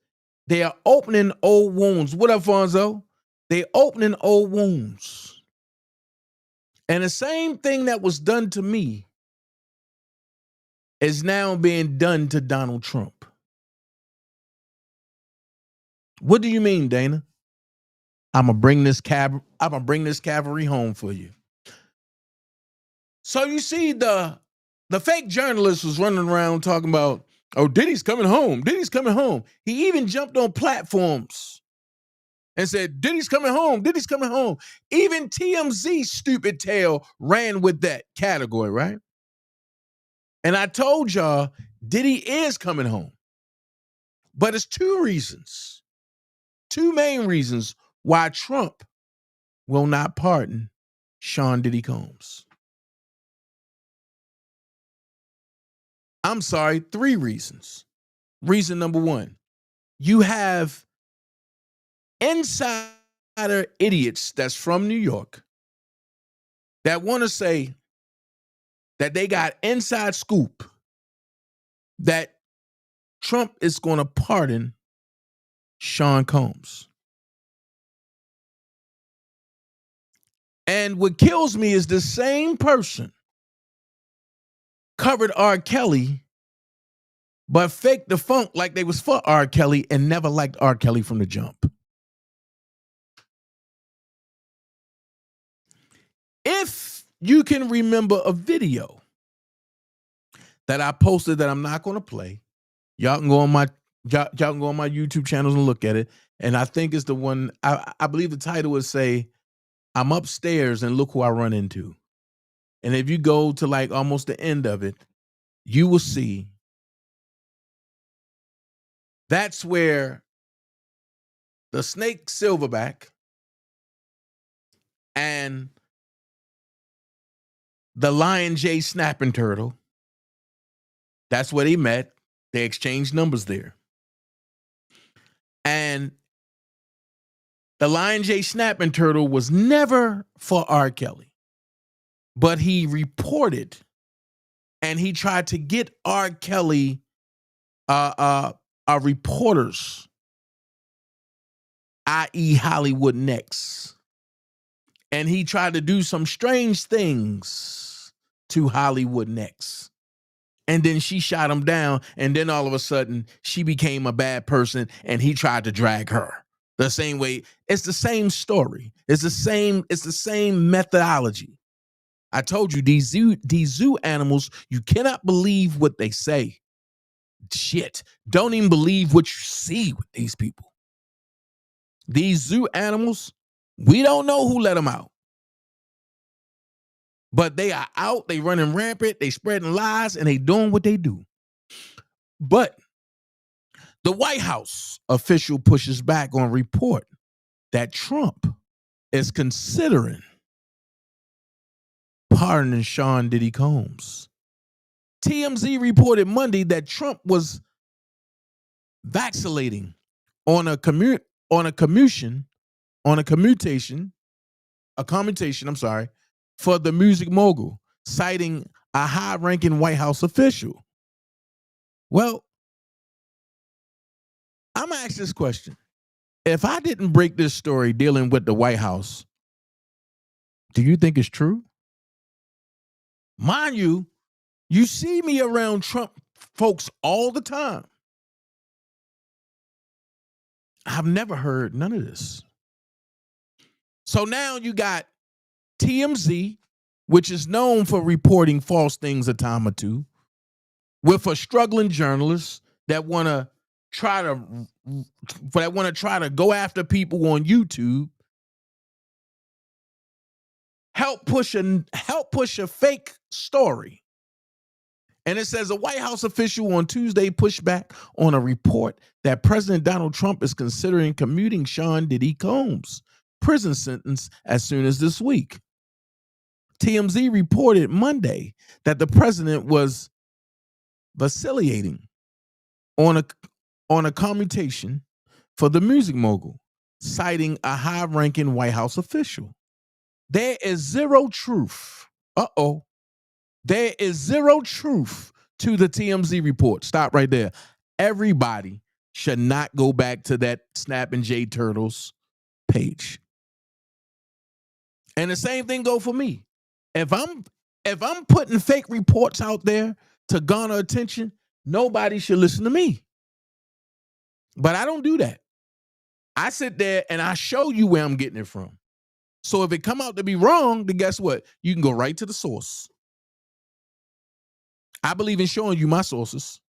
They are opening old wounds. What up, Fonzo? They opening old wounds. And the same thing that was done to me is now being done to Donald Trump. What do you mean, Dana? I'm gonna bring this cavalry home for you. So you see, the fake journalist was running around talking about, oh, Diddy's coming home. Diddy's coming home. He even jumped on platforms and said, Diddy's coming home. Diddy's coming home. Even TMZ stupid tail ran with that category, right? And I told y'all, Diddy is coming home. But it's two main reasons why Trump will not pardon Sean Diddy Combs. I'm sorry, 3 reasons. Reason number 1, you have insider idiots that's from New York that want to say that they got inside scoop that Trump is going to pardon Sean Combs. And what kills me is the same person covered R. Kelly, but faked the funk like they was for R. Kelly and never liked R. Kelly from the jump. If you can remember a video that I posted that I'm not going to play, y'all can go on my YouTube channels and look at it. And I think it's the one, I believe the title would say, I'm upstairs and look who I run into. And if you go to like almost the end of it, you will see that's where the snake silverback and the lion J snapping turtle, that's where they met. They exchanged numbers there. And the lion J snapping turtle was never for R. Kelly, but he reported and he tried to get R. Kelly reporters, i.e. Hollywood Next. And he tried to do some strange things to Hollywood Next. And then she shot him down. And then all of a sudden, she became a bad person and he tried to drag her. The same way. It's the same story. It's the same methodology. I told you, these zoo animals, you cannot believe what they say. Shit. Don't even believe what you see with these people. These zoo animals, we don't know who let them out. But they are out, they running rampant, they spreading lies, and they doing what they do. But the White House official pushes back on report that Trump is considering pardoning Sean Diddy Combs. TMZ reported Monday that Trump was vacillating on a commutation for the music mogul, citing a high-ranking White House official. Well, I'm gonna ask this question. If I didn't break this story dealing with the White House, do you think it's true? Mind you, you see me around Trump folks all the time. I've never heard none of this. So now you got TMZ, which is known for reporting false things a time or two, with a struggling journalist that want to try to go after people on YouTube, help push a fake story. And it says a White House official on Tuesday pushed back on a report that President Donald Trump is considering commuting Sean Diddy Combs' prison sentence as soon as this week. TMZ reported Monday that the president was vacillating on a commutation for the music mogul, citing a high-ranking White House official. There is zero truth. There is zero truth to the TMZ report. Stop right there. Everybody should not go back to that Snap and J Turtles page. And the same thing go for me. If I'm putting fake reports out there to garner attention, nobody should listen to me. But I don't do that. I sit there and I show you where I'm getting it from. So if it come out to be wrong, then guess what? You can go right to the source. I believe in showing you my sources.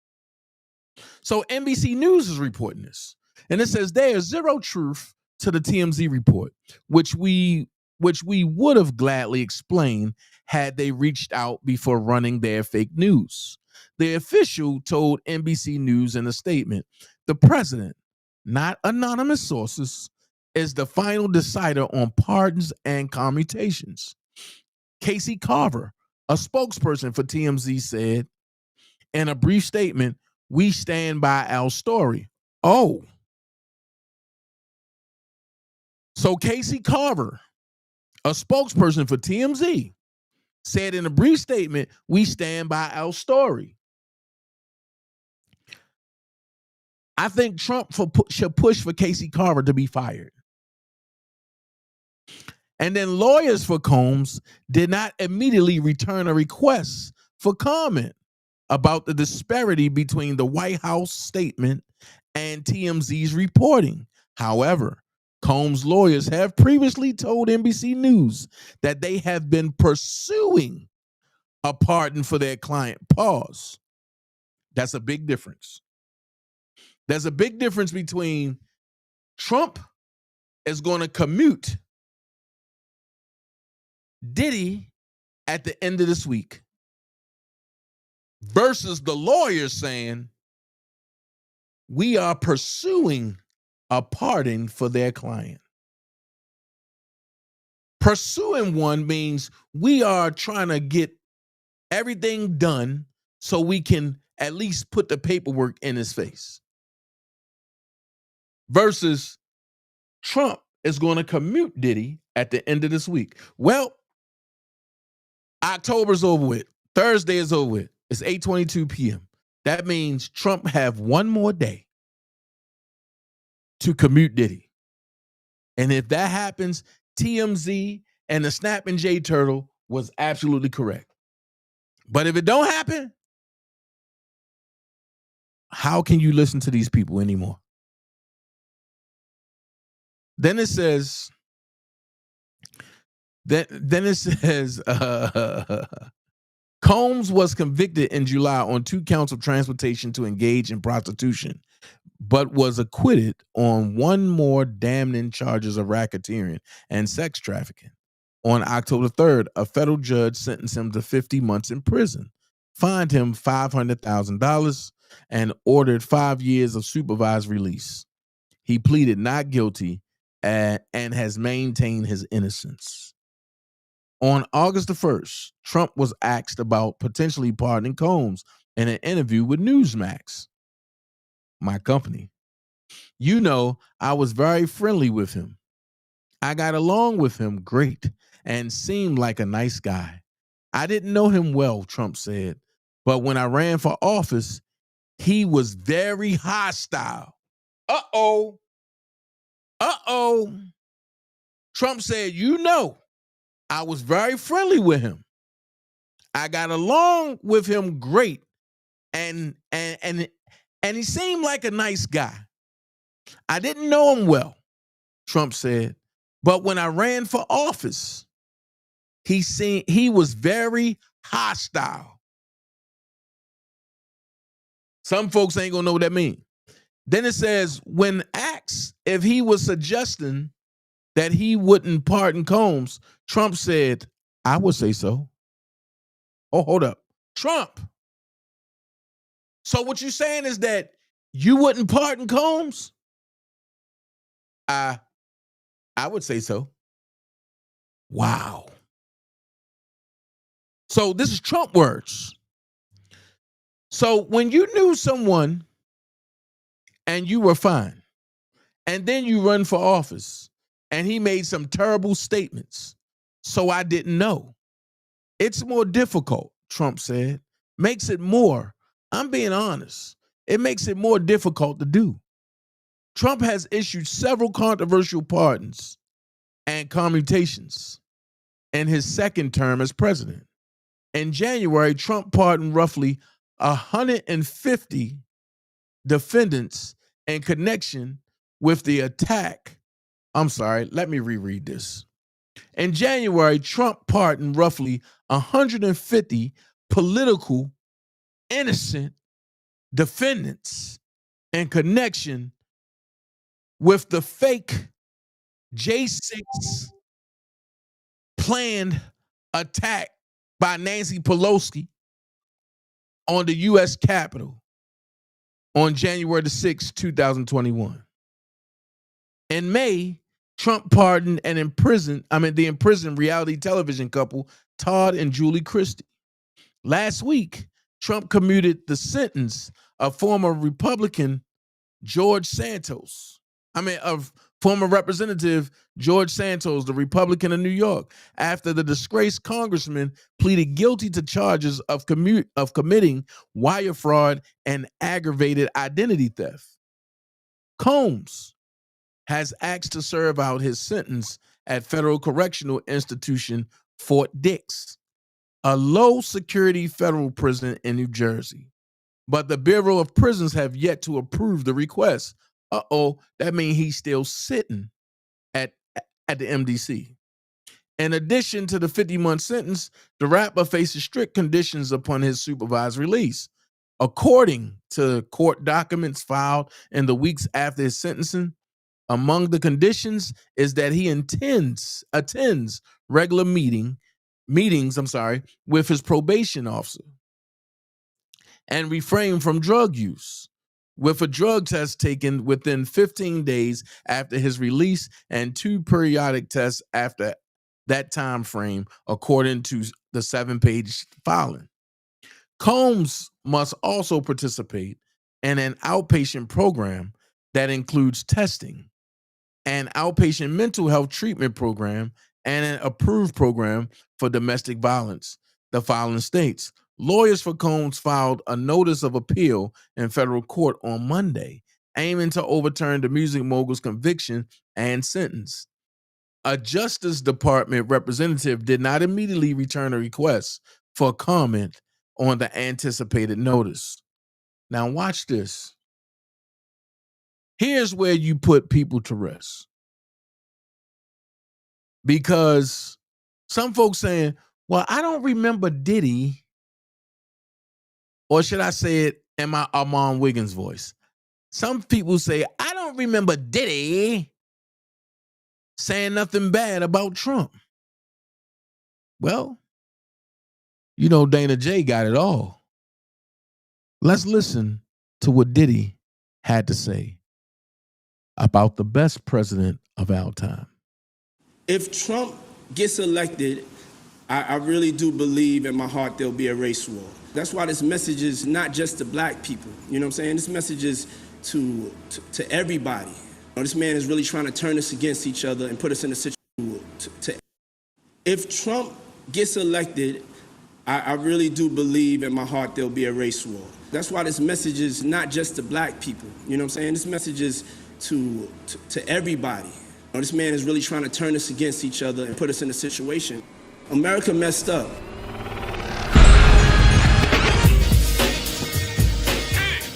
So NBC News is reporting this. And it says there is zero truth to the TMZ report, which we would have gladly explained had they reached out before running their fake news. The official told NBC News in a statement, the president, not anonymous sources, is the final decider on pardons and commutations. Casey Carver, a spokesperson for TMZ, said in a brief statement, we stand by our story. Oh. So Casey Carver, a spokesperson for TMZ, said in a brief statement, we stand by our story. I think Trump should push for Casey Carver to be fired. And then lawyers for Combs did not immediately return a request for comment about the disparity between the White House statement and TMZ's reporting. However, Combs' lawyers have previously told NBC News that they have been pursuing a pardon for their client. Pause. That's a big difference. There's a big difference between Trump is going to commute Diddy at the end of this week versus the lawyers saying we are pursuing a pardon for their client. Pursuing one means we are trying to get everything done so we can at least put the paperwork in his face. Versus Trump is going to commute Diddy at the end of this week. Well, October's over with. Thursday is over with. It's 8:22 p.m. That means Trump have one more day to commute Diddy. And if that happens, TMZ and the Snap and J Turtle was absolutely correct. But if it don't happen, how can you listen to these people anymore? Then it says, Combs was convicted in July on 2 counts of transportation to engage in prostitution, but was acquitted on one more damning charges of racketeering and sex trafficking. On October 3rd, a federal judge sentenced him to 50 months in prison, fined him $500,000, and ordered 5 years of supervised release. He pleaded not guilty and has maintained his innocence. On August the 1st, Trump was asked about potentially pardoning Combs in an interview with Newsmax, my company. You know, I was very friendly with him. I got along with him great and seemed like a nice guy. I didn't know him well, Trump said, but when I ran for office, he was very hostile. Uh-oh. Trump said, you know, I was very friendly with him. I got along with him great. And he seemed like a nice guy. I didn't know him well, Trump said. But when I ran for office, he was very hostile. Some folks ain't gonna know what that means. Then it says, when asked if he was suggesting that he wouldn't pardon Combs, Trump said, I would say so. Oh, hold up. Trump. So what you're saying is that you wouldn't pardon Combs? I would say so. Wow. So this is Trump words. So when you knew someone and you were fine, and then you run for office and he made some terrible statements, so I didn't know. It's more difficult, Trump said. Makes it more, I'm being honest, it makes it more difficult to do. Trump has issued several controversial pardons and commutations in his second term as president. In January, Trump pardoned roughly 150 defendants in connection with the attack. I'm sorry, let me reread this. In January, Trump pardoned roughly 150 political innocent defendants in connection with the fake J6 planned attack by Nancy Pelosi on the U.S. Capitol on January the 6th, 2021. In May, Trump pardoned the imprisoned reality television couple, Todd and Julie Christie. Last week, Trump commuted the sentence of former Republican former Representative George Santos, the Republican of New York, after the disgraced congressman pleaded guilty to charges of committing wire fraud and aggravated identity theft. Combs has asked to serve out his sentence at Federal Correctional Institution Fort Dix, a low-security federal prison in New Jersey. But the Bureau of Prisons have yet to approve the request. That means he's still sitting at the MDC. In addition to the 50-month sentence, the rapper faces strict conditions upon his supervised release. According to court documents filed in the weeks after his sentencing, among the conditions is that he attends regular meetings with his probation officer and refrain from drug use, with a drug test taken within 15 days after his release and 2 periodic tests after that time frame, according to the 7-page filing. Combs must also participate in an outpatient program that includes testing, an outpatient mental health treatment program, and an approved program for domestic violence. The filing states, lawyers for Combs filed a notice of appeal in federal court on Monday, aiming to overturn the music mogul's conviction and sentence. A Justice Department representative did not immediately return a request for comment on the anticipated notice. Now watch this. Here's where you put people to rest. Because some folks saying, well, I don't remember Diddy, or should I say it in my Armand Wiggins voice? Some people say, I don't remember Diddy saying nothing bad about Trump. Well, you know, Dana J got it all. Let's listen to what Diddy had to say about the best president of our time. If Trump gets elected, I really do believe in my heart there'll be a race war. That's why this message is not just to black people. You know what I'm saying? This message is to everybody. You know, this man is really trying to turn us against each other and put us in a situation if Trump gets elected, I really do believe in my heart there'll be a race war. That's why this message is not just to black people. You know what I'm saying? This message is to everybody. You know, this man is really trying to turn us against each other and put us in a situation. America messed up.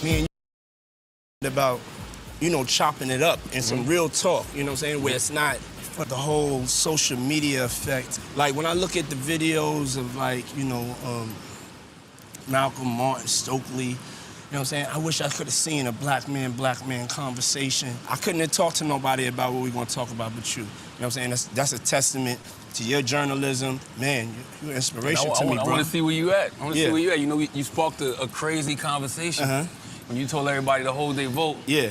Me and you about, you know, chopping it up and some real talk, you know what I'm saying, where it's not for the whole social media effect. Like when I look at the videos of like, you know, Malcolm, Martin, Stokely, you know what I'm saying? I wish I could have seen a black man conversation. I couldn't have talked to nobody about what we're gonna talk about but you. You know what I'm saying? That's a testament to your journalism. Man, you're an inspiration to me, bro. I wanna see where you at. I wanna see where you at. You know, you sparked a crazy conversation when you told everybody to hold their vote. Yeah.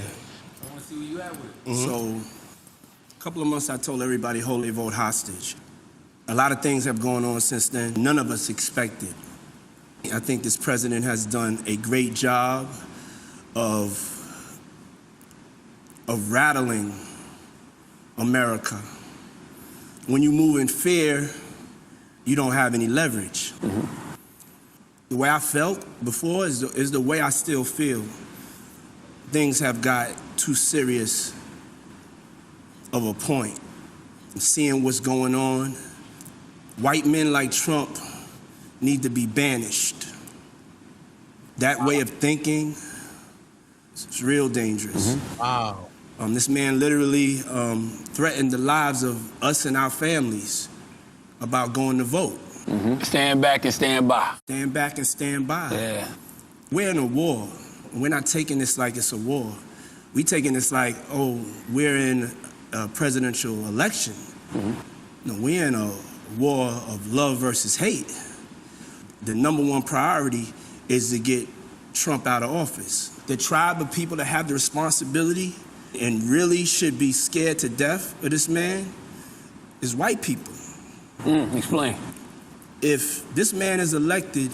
I wanna see where you at with it. So, a couple of months I told everybody hold their vote hostage. A lot of things have gone on since then, none of us expected. I think this president has done a great job of rattling America. When you move in fear, you don't have any leverage. The way I felt before is the way I still feel. things have got too serious of a point. Seeing what's going on, white men like Trump need to be banished. That way of thinking is real dangerous. Wow. This man literally threatened the lives of us and our families about going to vote. Stand back and stand by. Stand back and stand by. Yeah. We're in a war. We're not taking this like it's a war. We're taking this like, oh, we're in a presidential election. No, we're in a war of love versus hate. The #1 priority is to get Trump out of office. The tribe of people that have the responsibility and really should be scared to death of this man is white people. Explain. If this man is elected,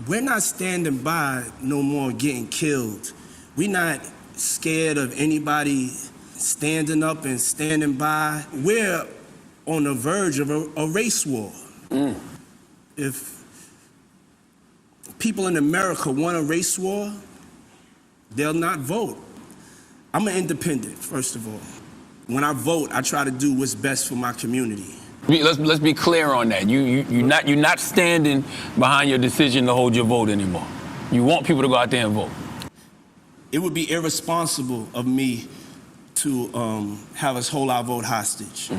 we're not standing by no more getting killed. We're not scared of anybody standing up and standing by. We're on the verge of a race war. If people in America want a race war, they'll not vote. I'm an independent, first of all. When I vote, I try to do what's best for my community. Let's be clear on that. You're not standing behind your decision to hold your vote anymore. You want people to go out there and vote. It would be irresponsible of me to have us hold our vote hostage.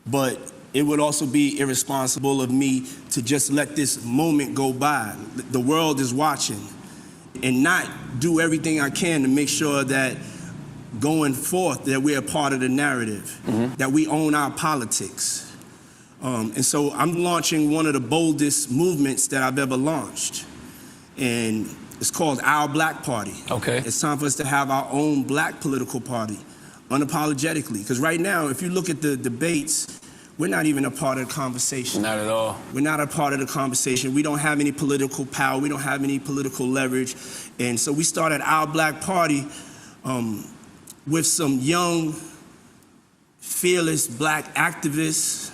But it would also be irresponsible of me to just let this moment go by. The world is watching, and not do everything I can to make sure that going forth that we're a part of the narrative, that we own our politics. And so I'm launching one of the boldest movements that I've ever launched. And it's called Our Black Party. Okay. It's time for us to have our own black political party, unapologetically. Because right now, if you look at the debates, we're not even a part of the conversation. Not at all. We're not a part of the conversation. We don't have any political power. We don't have any political leverage. And so we started Our Black Party with some young, fearless black activists,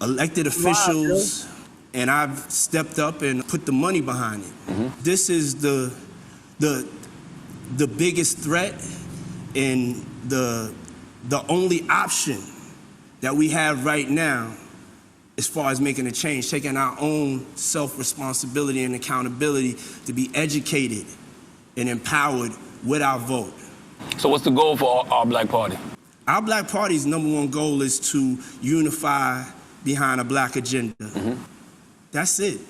elected officials, and I've stepped up and put the money behind it. This is the biggest threat and the only option that we have right now as far as making a change, taking our own self-responsibility and accountability to be educated and empowered with our vote. So what's the goal for Our Black Party? Our Black Party's #1 goal is to unify behind a black agenda. That's it.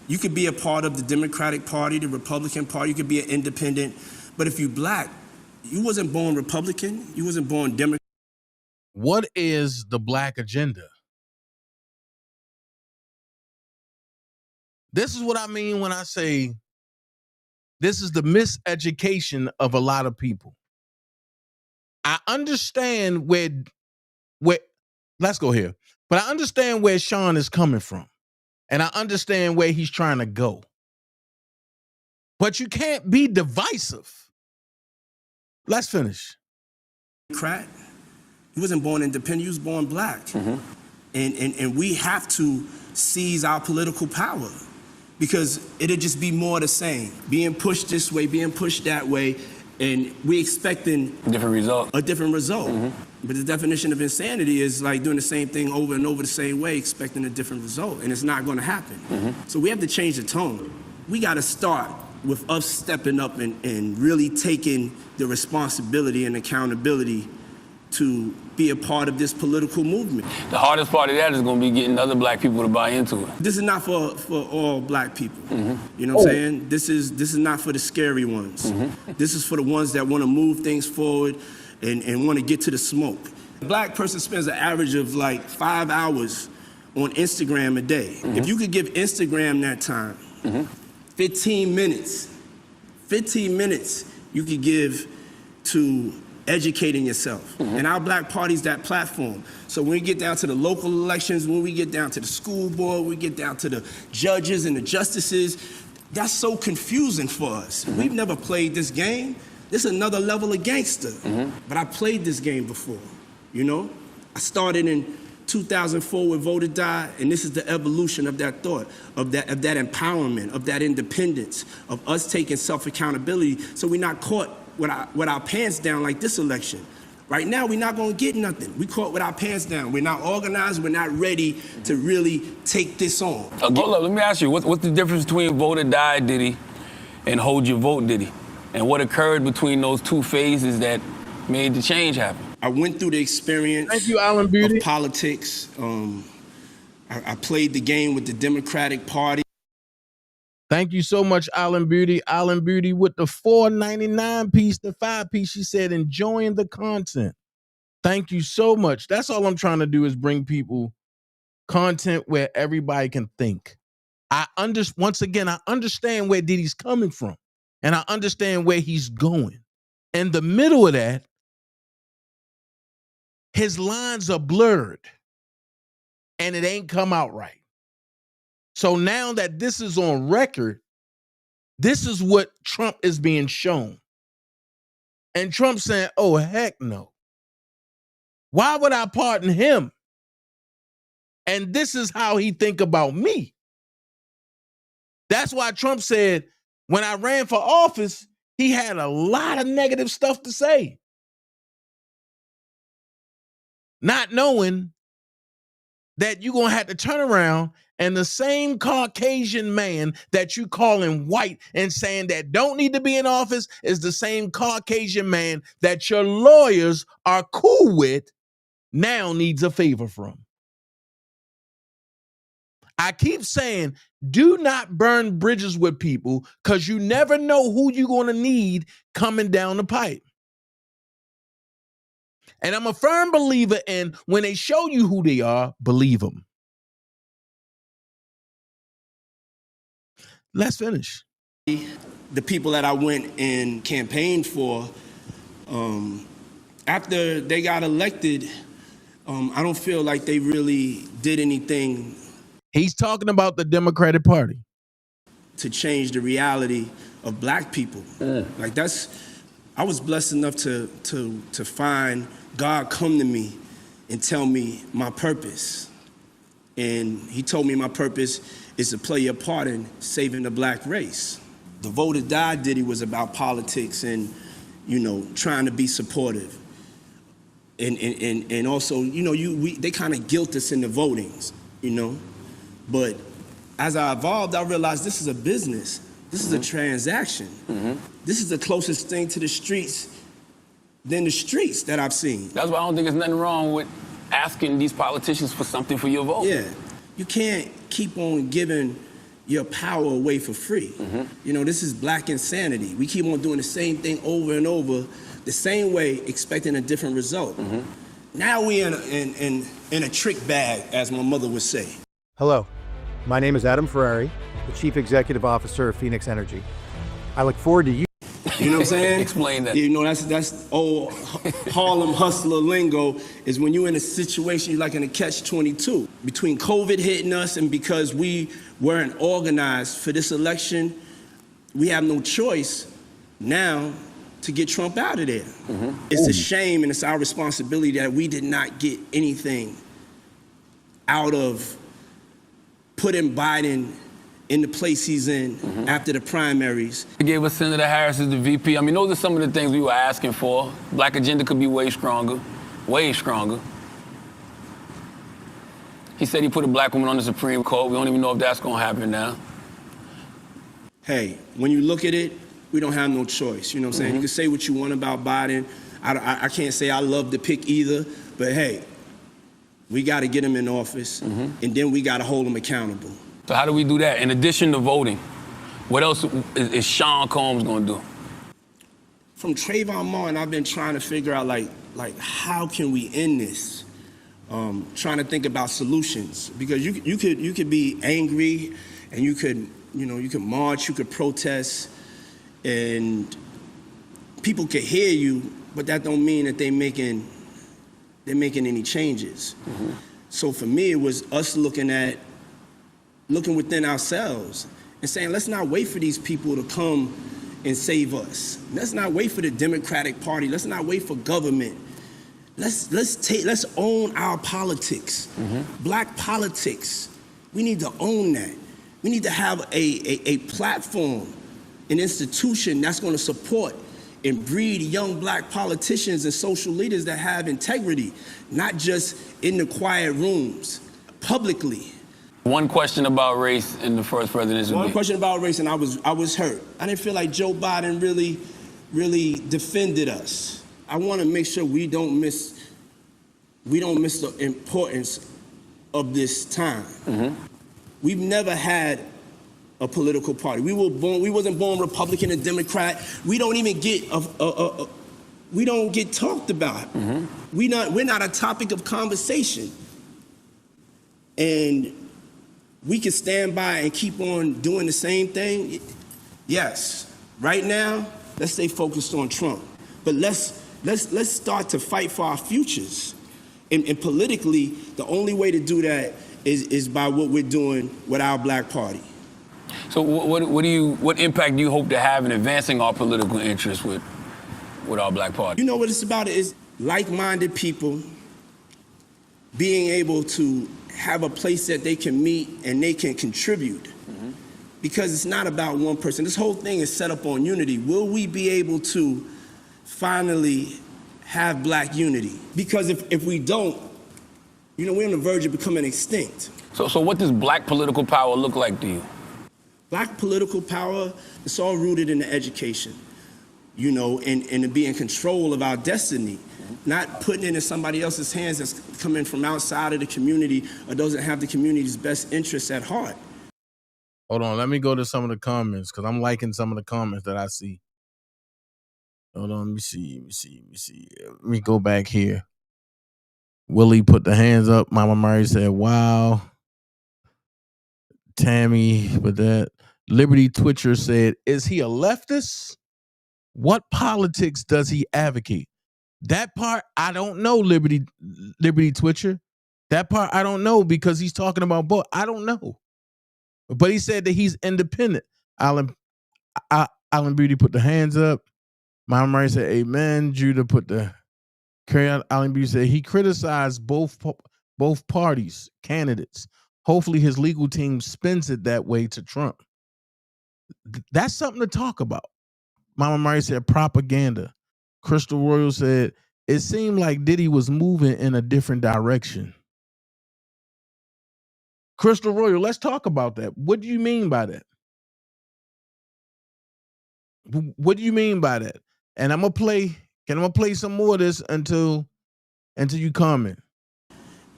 You could be a part of the Democratic Party, the Republican Party, you could be an independent, but if you black, you wasn't born Republican, you wasn't born Democrat. What is the black agenda? This is what I mean when I say this is the miseducation of a lot of people. I understand where let's go here. But I understand where Sean is coming from. And I understand where he's trying to go. But you can't be divisive. Let's finish. Democrat. He wasn't born independent, he was born black. And we have to seize our political power because it'll just be more the same. Being pushed this way, being pushed that way, and we expecting a different result. But the definition of insanity is like doing the same thing over and over the same way, expecting a different result, and it's not gonna happen. So we have to change the tone. We gotta start with us stepping up and really taking the responsibility and accountability to be a part of this political movement. The hardest part of that is going to be getting other black people to buy into it. This is not for all black people. You know what I'm saying? This is not for the scary ones. This is for the ones that want to move things forward and want to get to the smoke. A black person spends an average of like 5 hours on Instagram a day. If you could give Instagram that time, 15 minutes you could give to educating yourself. And Our Black Party's that platform. So when we get down to the local elections, when we get down to the school board, we get down to the judges and the justices, that's so confusing for us. We've never played this game. This is another level of gangster. But I played this game before, you know? I started in 2004 with Vote or Die, and this is the evolution of that thought, of that empowerment, of that independence, of us taking self-accountability so we're not caught with our pants down like this election. Right now, we're not gonna get nothing. We caught with our pants down. We're not organized, we're not ready to really take this on. Hold up, let me ask you, what's the difference between Vote or Die Diddy and Hold Your Vote Diddy? And what occurred between those two phases that made the change happen? I went through the experience Thank you, Alan Beauty. of politics. I played the game with the Democratic Party. Thank you so much, Alan Beauty. Alan Beauty with the $4.99 piece, the 5-piece. She said, enjoying the content. Thank you so much. That's all I'm trying to do is bring people content where everybody can think. Once again, I understand where Diddy's coming from, and I understand where he's going. In the middle of that, his lines are blurred, and it ain't come out right. So now that this is on record, this is what Trump is being shown. And Trump saying, oh, heck no. Why would I pardon him? And this is how he think about me. That's why Trump said, when I ran for office, he had a lot of negative stuff to say. Not knowing that you're going to have to turn around and the same Caucasian man that you calling white and saying that don't need to be in office is the same Caucasian man that your lawyers are cool with now needs a favor from. I keep saying, do not burn bridges with people because you never know who you're going to need coming down the pipe. And I'm a firm believer in when they show you who they are, believe them. Let's finish. The people that I went and campaigned for, after they got elected, I don't feel like they really did anything. He's talking about the Democratic Party. To change the reality of black people. Like I was blessed enough to find God come to me and tell me my purpose. And he told me my purpose is to play a part in saving the black race. The Vote or Die Diddy was about politics and, trying to be supportive. And also, they kind of guilt us in the votings, But as I evolved, I realized this is a business. This is a transaction. This is the closest thing to the streets than the streets that I've seen. That's why I don't think there's nothing wrong with asking these politicians for something for your vote. Yeah, you can't keep on giving your power away for free. This is black insanity. We keep on doing the same thing over and over, the same way, expecting a different result. Now we in a trick bag, as my mother would say. Hello, my name is Adam Ferrari, the Chief Executive Officer of Phoenix Energy. I look forward to you. You know what I'm saying? Explain that. That's old Harlem hustler lingo, is when you're in a situation you're like in a catch-22. Between COVID hitting us and because we weren't organized for this election, we have no choice now to get Trump out of there. It's a shame and it's our responsibility that we did not get anything out of putting Biden in the place he's in after the primaries. They gave us Senator Harris as the VP. I mean, those are some of the things we were asking for. Black agenda could be way stronger, way stronger. He said he put a black woman on the Supreme Court. We don't even know if that's gonna happen now. Hey, when you look at it, we don't have no choice. You know what I'm saying? You can say what you want about Biden. I can't say I love the pick either, but hey, we gotta get him in office, and then we gotta hold him accountable. So how do we do that? In addition to voting, what else is Sean Combs gonna do? From Trayvon Martin, I've been trying to figure out like how can we end this? Trying to think about solutions, because you could be angry and you could march, you could protest, and people could hear you, but that don't mean that they're making any changes. So for me, it was us looking within ourselves and saying, let's not wait for these people to come and save us. Let's not wait for the Democratic Party. Let's not wait for government. let's own our politics. Black politics. We need to own that. We need to have a platform, an institution that's going to support and breed young black politicians and social leaders that have integrity, not just in the quiet rooms, publicly. One question about race in the first presidential One debate. question about race, and I was hurt. I didn't feel like Joe Biden really defended us. I want to make sure we don't miss the importance of this time. We've never had a political party. We wasn't born Republican and Democrat. We don't even get we don't get talked about. We're not a topic of conversation. And we can stand by and keep on doing the same thing. Yes. Right now, let's stay focused on Trump. But let's start to fight for our futures. And politically, the only way to do that is by what we're doing with our black party. So what impact do you hope to have in advancing our political interests with our black party? You know what it's about is like-minded people being able to have a place that they can meet and they can contribute. Because it's not about one person. This whole thing is set up on unity. Will we be able to finally have black unity? Because if we don't, we're on the verge of becoming extinct. So what does black political power look like to you? Black political power, it's all rooted in the education, and to be in control of our destiny, not putting it in somebody else's hands that's coming from outside of the community or doesn't have the community's best interests at heart. Hold on, let me go to some of the comments because I'm liking some of the comments that I see. Hold on, let me see. Let me go back here. Willie put the hands up. Mama Murray said, wow. Tammy put that. Liberty Twitcher said, is he a leftist? What politics does he advocate? That part, I don't know, Liberty Twitcher. That part, I don't know because he's talking about both. I don't know. But he said that he's independent. Alan Beauty put the hands up. Mama Murray said, amen. Judah put the carry out. Alan Beauty said he criticized both parties, candidates. Hopefully his legal team spins it that way to Trump. That's something to talk about. Mama Murray said propaganda. Crystal Royal said it seemed like Diddy was moving in a different direction. Crystal Royal, let's talk about that. What do you mean by that? What do you mean by that? And I'm gonna play some more of this until you comment.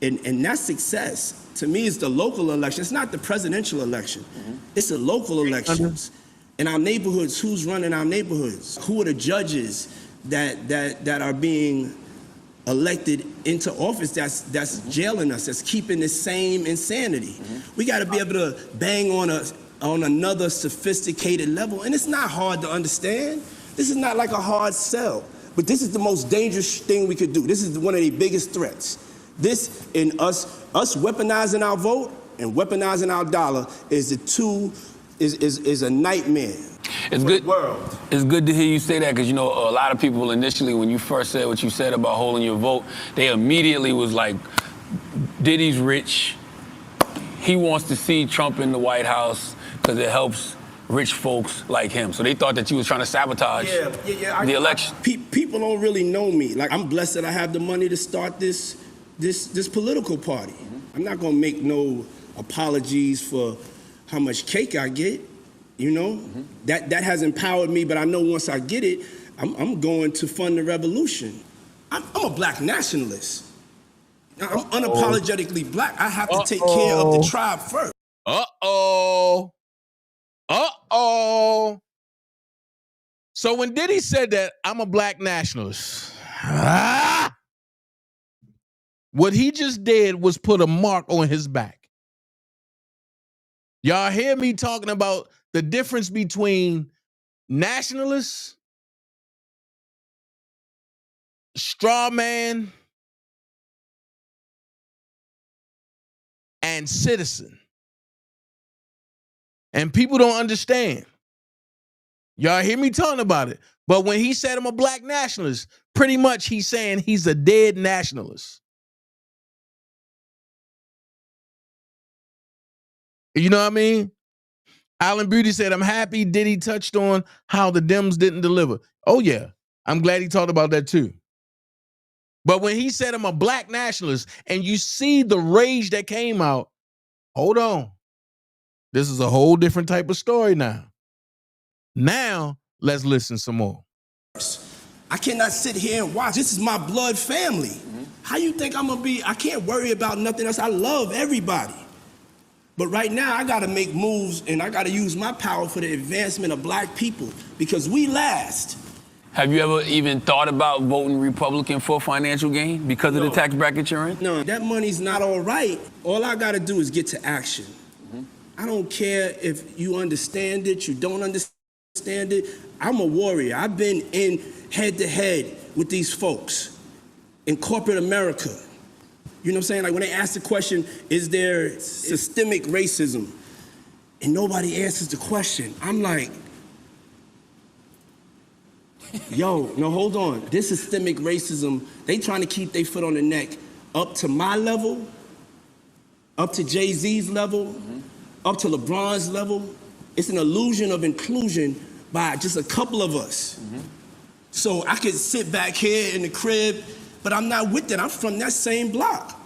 And that success, to me, is the local election. It's not the presidential election. It's the local elections. In our neighborhoods, who's running our neighborhoods? Who are the judges that are being elected into office that's jailing us, that's keeping the same insanity? We got to be able to bang on another sophisticated level. And it's not hard to understand. This is not like a hard sell. But this is the most dangerous thing we could do. This is one of the biggest threats. This, in us weaponizing our vote and weaponizing our dollar, is a nightmare. It's good. World. It's good to hear you say that because a lot of people initially, when you first said what you said about holding your vote, they immediately was like, Diddy's rich. He wants to see Trump in the White House because it helps rich folks like him. So they thought that you was trying to sabotage the election. People don't really know me. Like, I'm blessed that I have the money to start this political party. I'm not gonna make no apologies for how much cake I get. That has empowered me, but I know once I get it, I'm going to fund the revolution. I'm a black nationalist. I'm unapologetically black. I have to take care of the tribe first. So when Diddy said that, I'm a black nationalist, what he just did was put a mark on his back. Y'all hear me talking about the difference between nationalists, straw man, and citizen. And people don't understand. Y'all hear me talking about it. But when he said I'm a black nationalist, Pretty much he's saying he's a dead nationalist. You know what I mean? Alan Beauty said, I'm happy Diddy touched on how the Dems didn't deliver. Oh, yeah. I'm glad he talked about that too. But when he said I'm a black nationalist and you see the rage that came out, hold on. This is a whole different type of story now. Now, let's listen some more. I cannot sit here and watch. This is my blood family. How you think I'm gonna be? I can't worry about nothing else. I love everybody. But right now, I gotta make moves and I gotta use my power for the advancement of black people because we last. Have you ever even thought about voting Republican for financial gain because of the tax bracket you're in? No, that money's not all right. All I gotta do is get to action. I don't care if you understand it, you don't understand it. I'm a warrior. I've been in head to head with these folks in corporate America. You know what I'm saying? Like when they ask the question, is there systemic racism? And nobody answers the question. I'm like, yo, no, hold on. This systemic racism, they trying to keep their foot on the neck up to my level, up to Jay-Z's level, up to LeBron's level. It's an illusion of inclusion by just a couple of us. So I could sit back here in the crib, but I'm not with that. I'm from that same block.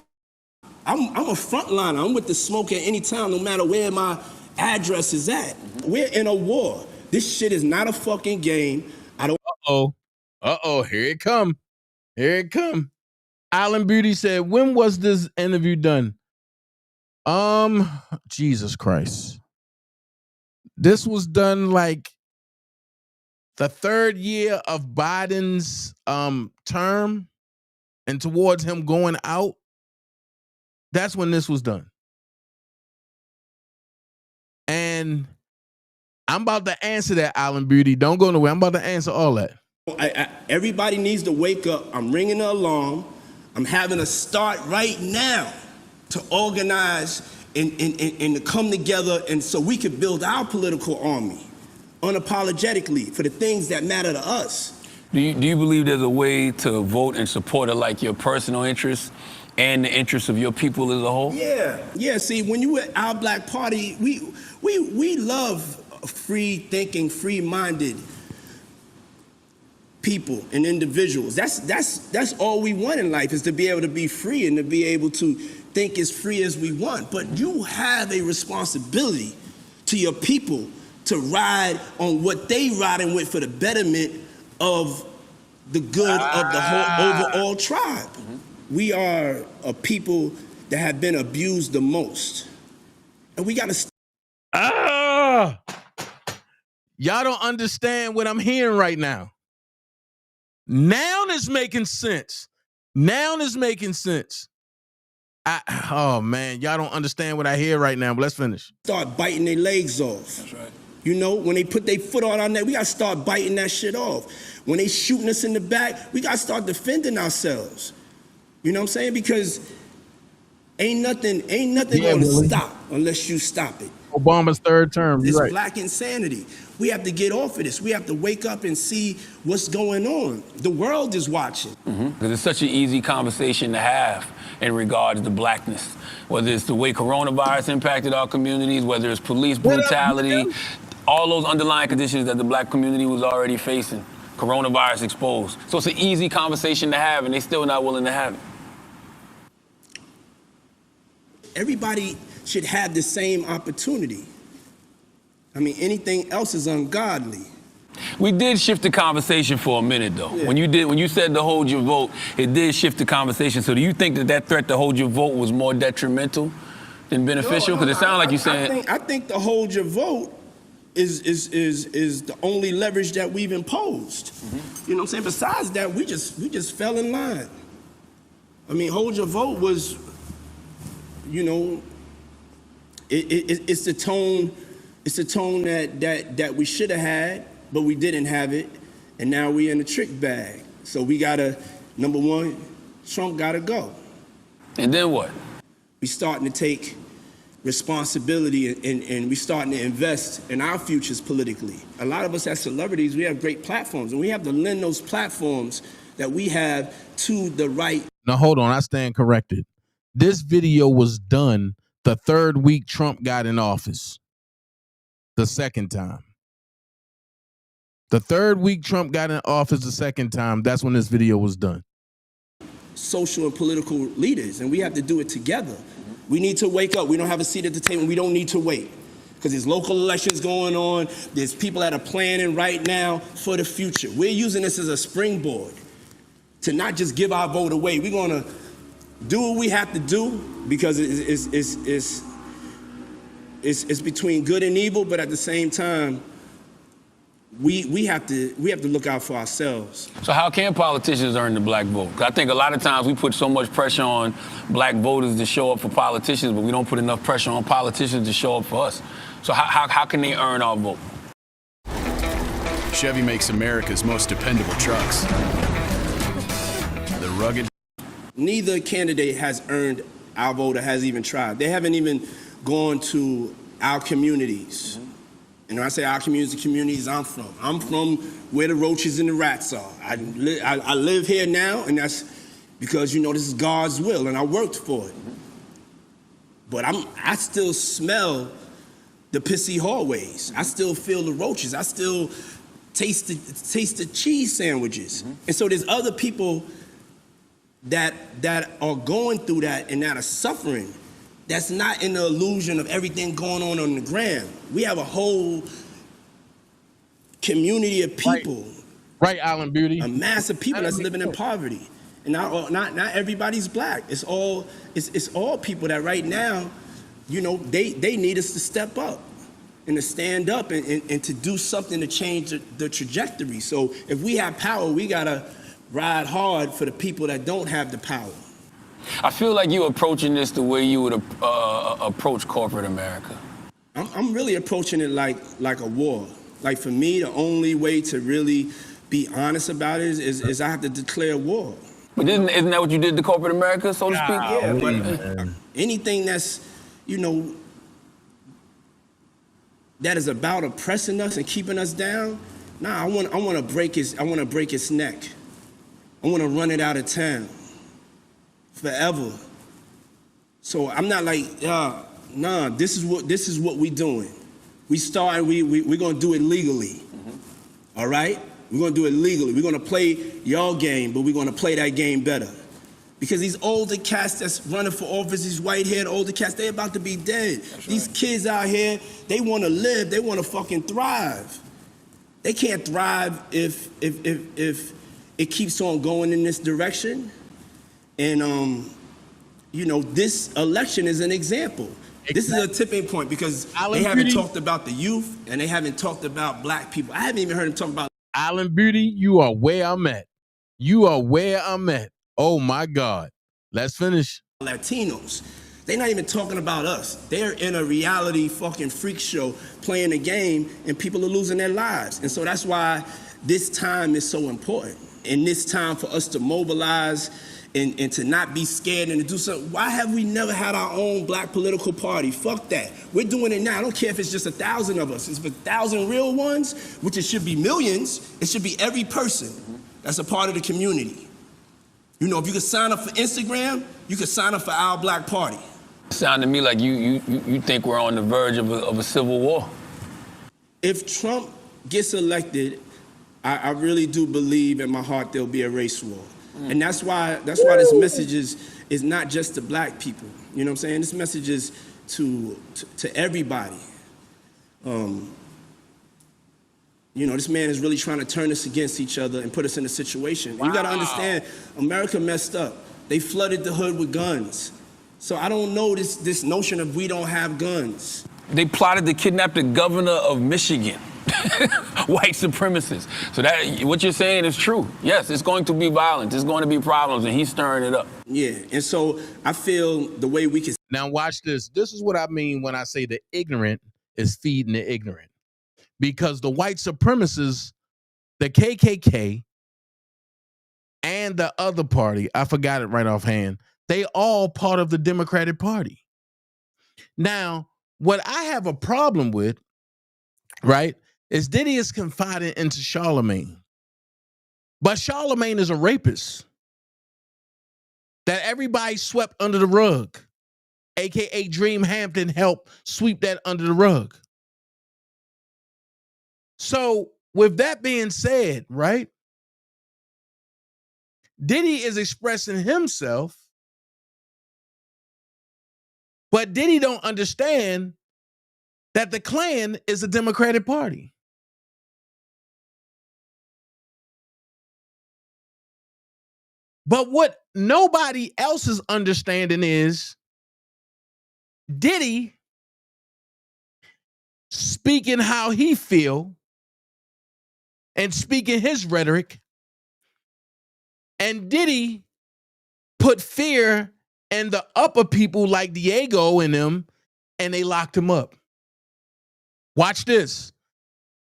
I'm a frontliner. I'm with the smoke at any time, no matter where my address is at. We're in a war. This shit is not a fucking game. I don't. Uh-oh, here it come. Here it come. Alan Beauty said, when was this interview done? Jesus Christ. This was done like the third year of Biden's term and towards him going out. That's when this was done. And I'm about to answer that, Alan Beauty. Don't go nowhere. I'm about to answer all that. Everybody needs to wake up. I'm ringing the alarm. I'm having to start right now to organize and to come together and so we can build our political army unapologetically for the things that matter to us. Do you believe there's a way to vote and support like your personal interests and the interests of your people as a whole? Yeah. See, when you at Our Black Party, we love free thinking, free-minded people and individuals. That's all we want in life, is to be able to be free and to be able to think as free as we want. But you have a responsibility to your people to ride on what they riding with for the betterment of the good of the whole overall tribe. We are a people that have been abused the most. And we got to... Y'all don't understand what I'm hearing right now. Now it's making sense. Oh, man, y'all don't understand what I hear right now, but let's finish. Start biting their legs off. That's right. You know, when they put their foot on our neck, we got to start biting that shit off. When they shooting us in the back, we got to start defending ourselves. You know what I'm saying? Because ain't nothing going to stop unless you stop it. Obama's third term. It's right. Black insanity. We have to get off of this. We have to wake up and see what's going on. The world is watching. Because it's such an easy conversation to have in regards to blackness. Whether it's the way coronavirus impacted our communities, whether it's police brutality, all those underlying conditions that the black community was already facing. Coronavirus exposed. So it's an easy conversation to have, and they're still not willing to have it. Everybody should have the same opportunity. I mean, anything else is ungodly. We did shift the conversation for a minute, though. Yeah. When you said to hold your vote, it did shift the conversation. So do you think that threat to hold your vote was more detrimental than beneficial? Because it sounded like you saying... I think to hold your vote is the only leverage that we've imposed. You know what I'm saying? Besides that, we just fell in line. I mean, hold your vote was, you know, it's the tone that we should have had, but we didn't have it, and now we in the trick bag. So we gotta, number one, Trump gotta go. And then what? We starting to take responsibility and we starting to invest in our futures politically. A lot of us as celebrities, we have great platforms, and we have to lend those platforms that we have to the right. Now, hold on. I stand corrected. This video was done the third week Trump got in office. The second time. The third week Trump got in office the second time, that's when this video was done. Social and political leaders, and we have to do it together. We need to wake up. We don't have a seat at the table. We don't need to wait because there's local elections going on. There's people that are planning right now for the future. We're using this as a springboard to not just give our vote away. We're going to do what we have to do because it's between good and evil, but at the same time, we have to look out for ourselves. So how can politicians earn the black vote? 'Cause I think a lot of times we put so much pressure on black voters to show up for politicians, but we don't put enough pressure on politicians to show up for us. So how can they earn our vote? Chevy makes America's most dependable trucks. The rugged. Neither candidate has earned our vote or has even tried. They haven't even gone to our communities. And when I say our communities I'm from where the roaches and the rats are. I live here now, and that's because, this is God's will, and I worked for it. But I still smell the pissy hallways. I still feel the roaches. I still taste the cheese sandwiches. And so there's other people that are going through that and that are suffering. That's not in the illusion of everything going on the ground. We have a whole community of people. Right, Alan Beauty. A mass of people that's living in poverty. And not everybody's black. It's all people that right now, they need us to step up and to stand up and to do something to change the trajectory. So if we have power, we gotta ride hard for the people that don't have the power. I feel like you're approaching this the way you would approach corporate America. I'm really approaching it like a war. Like for me, the only way to really be honest about it is I have to declare war. But isn't that what you did to corporate America, so to speak? Yeah, but anything that's, that is about oppressing us and keeping us down, I want to break its neck. I want to run it out of town. Forever. So I'm not like, this is what we doing. We're gonna do it legally. All right? We're gonna do it legally. We're gonna play y'all game, but we're gonna play that game better. Because these older cats that's running for office, these white-haired older cats, they about to be dead. These kids out here, they wanna live, they wanna fucking thrive. They can't thrive if it keeps on going in this direction. And, this election is an example. This is a tipping point because they haven't talked about the youth and they haven't talked about black people. I haven't even heard them talk about. Alan Beauty, you are where I'm at. You are where I'm at. Oh my God. Let's finish. Latinos. They're not even talking about us. They're in a reality fucking freak show playing a game and people are losing their lives. And so that's why this time is so important. And this time for us to mobilize and to not be scared and to do something. Why have we never had our own black political party? Fuck that. We're doing it now. I don't care if it's just 1,000 of us. It's 1,000 real ones, which it should be millions. It should be every person that's a part of the community. If you could sign up for Instagram, you could sign up for our black party. It sounded to me like you think we're on the verge of a civil war. If Trump gets elected, I really do believe in my heart there'll be a race war. And that's why this message is not just to black people. You know what I'm saying? This message is to everybody. This man is really trying to turn us against each other and put us in a situation. Wow. You gotta understand, America messed up. They flooded the hood with guns. So I don't know this notion of we don't have guns. They plotted to kidnap the governor of Michigan. White supremacists. So that what you're saying is true. Yes, it's going to be violent. There's going to be problems, and he's stirring it up. Yeah, and so I feel the way we can. Now watch this. This is what I mean when I say the ignorant is feeding the ignorant. Because the white supremacists, the KKK, and the other party, I forgot it right offhand, they all part of the Democratic Party. Now, what I have a problem with, right, is Diddy is confiding into Charlemagne. But Charlemagne is a rapist that everybody swept under the rug, aka Dream Hampton helped sweep that under the rug. So with that being said, right, Diddy is expressing himself, but Diddy don't understand that the Klan is a Democratic Party. But what nobody else is understanding is Diddy speaking how he feel and speaking his rhetoric, and Diddy put fear in the upper people like Diego and them, and they locked him up. Watch this.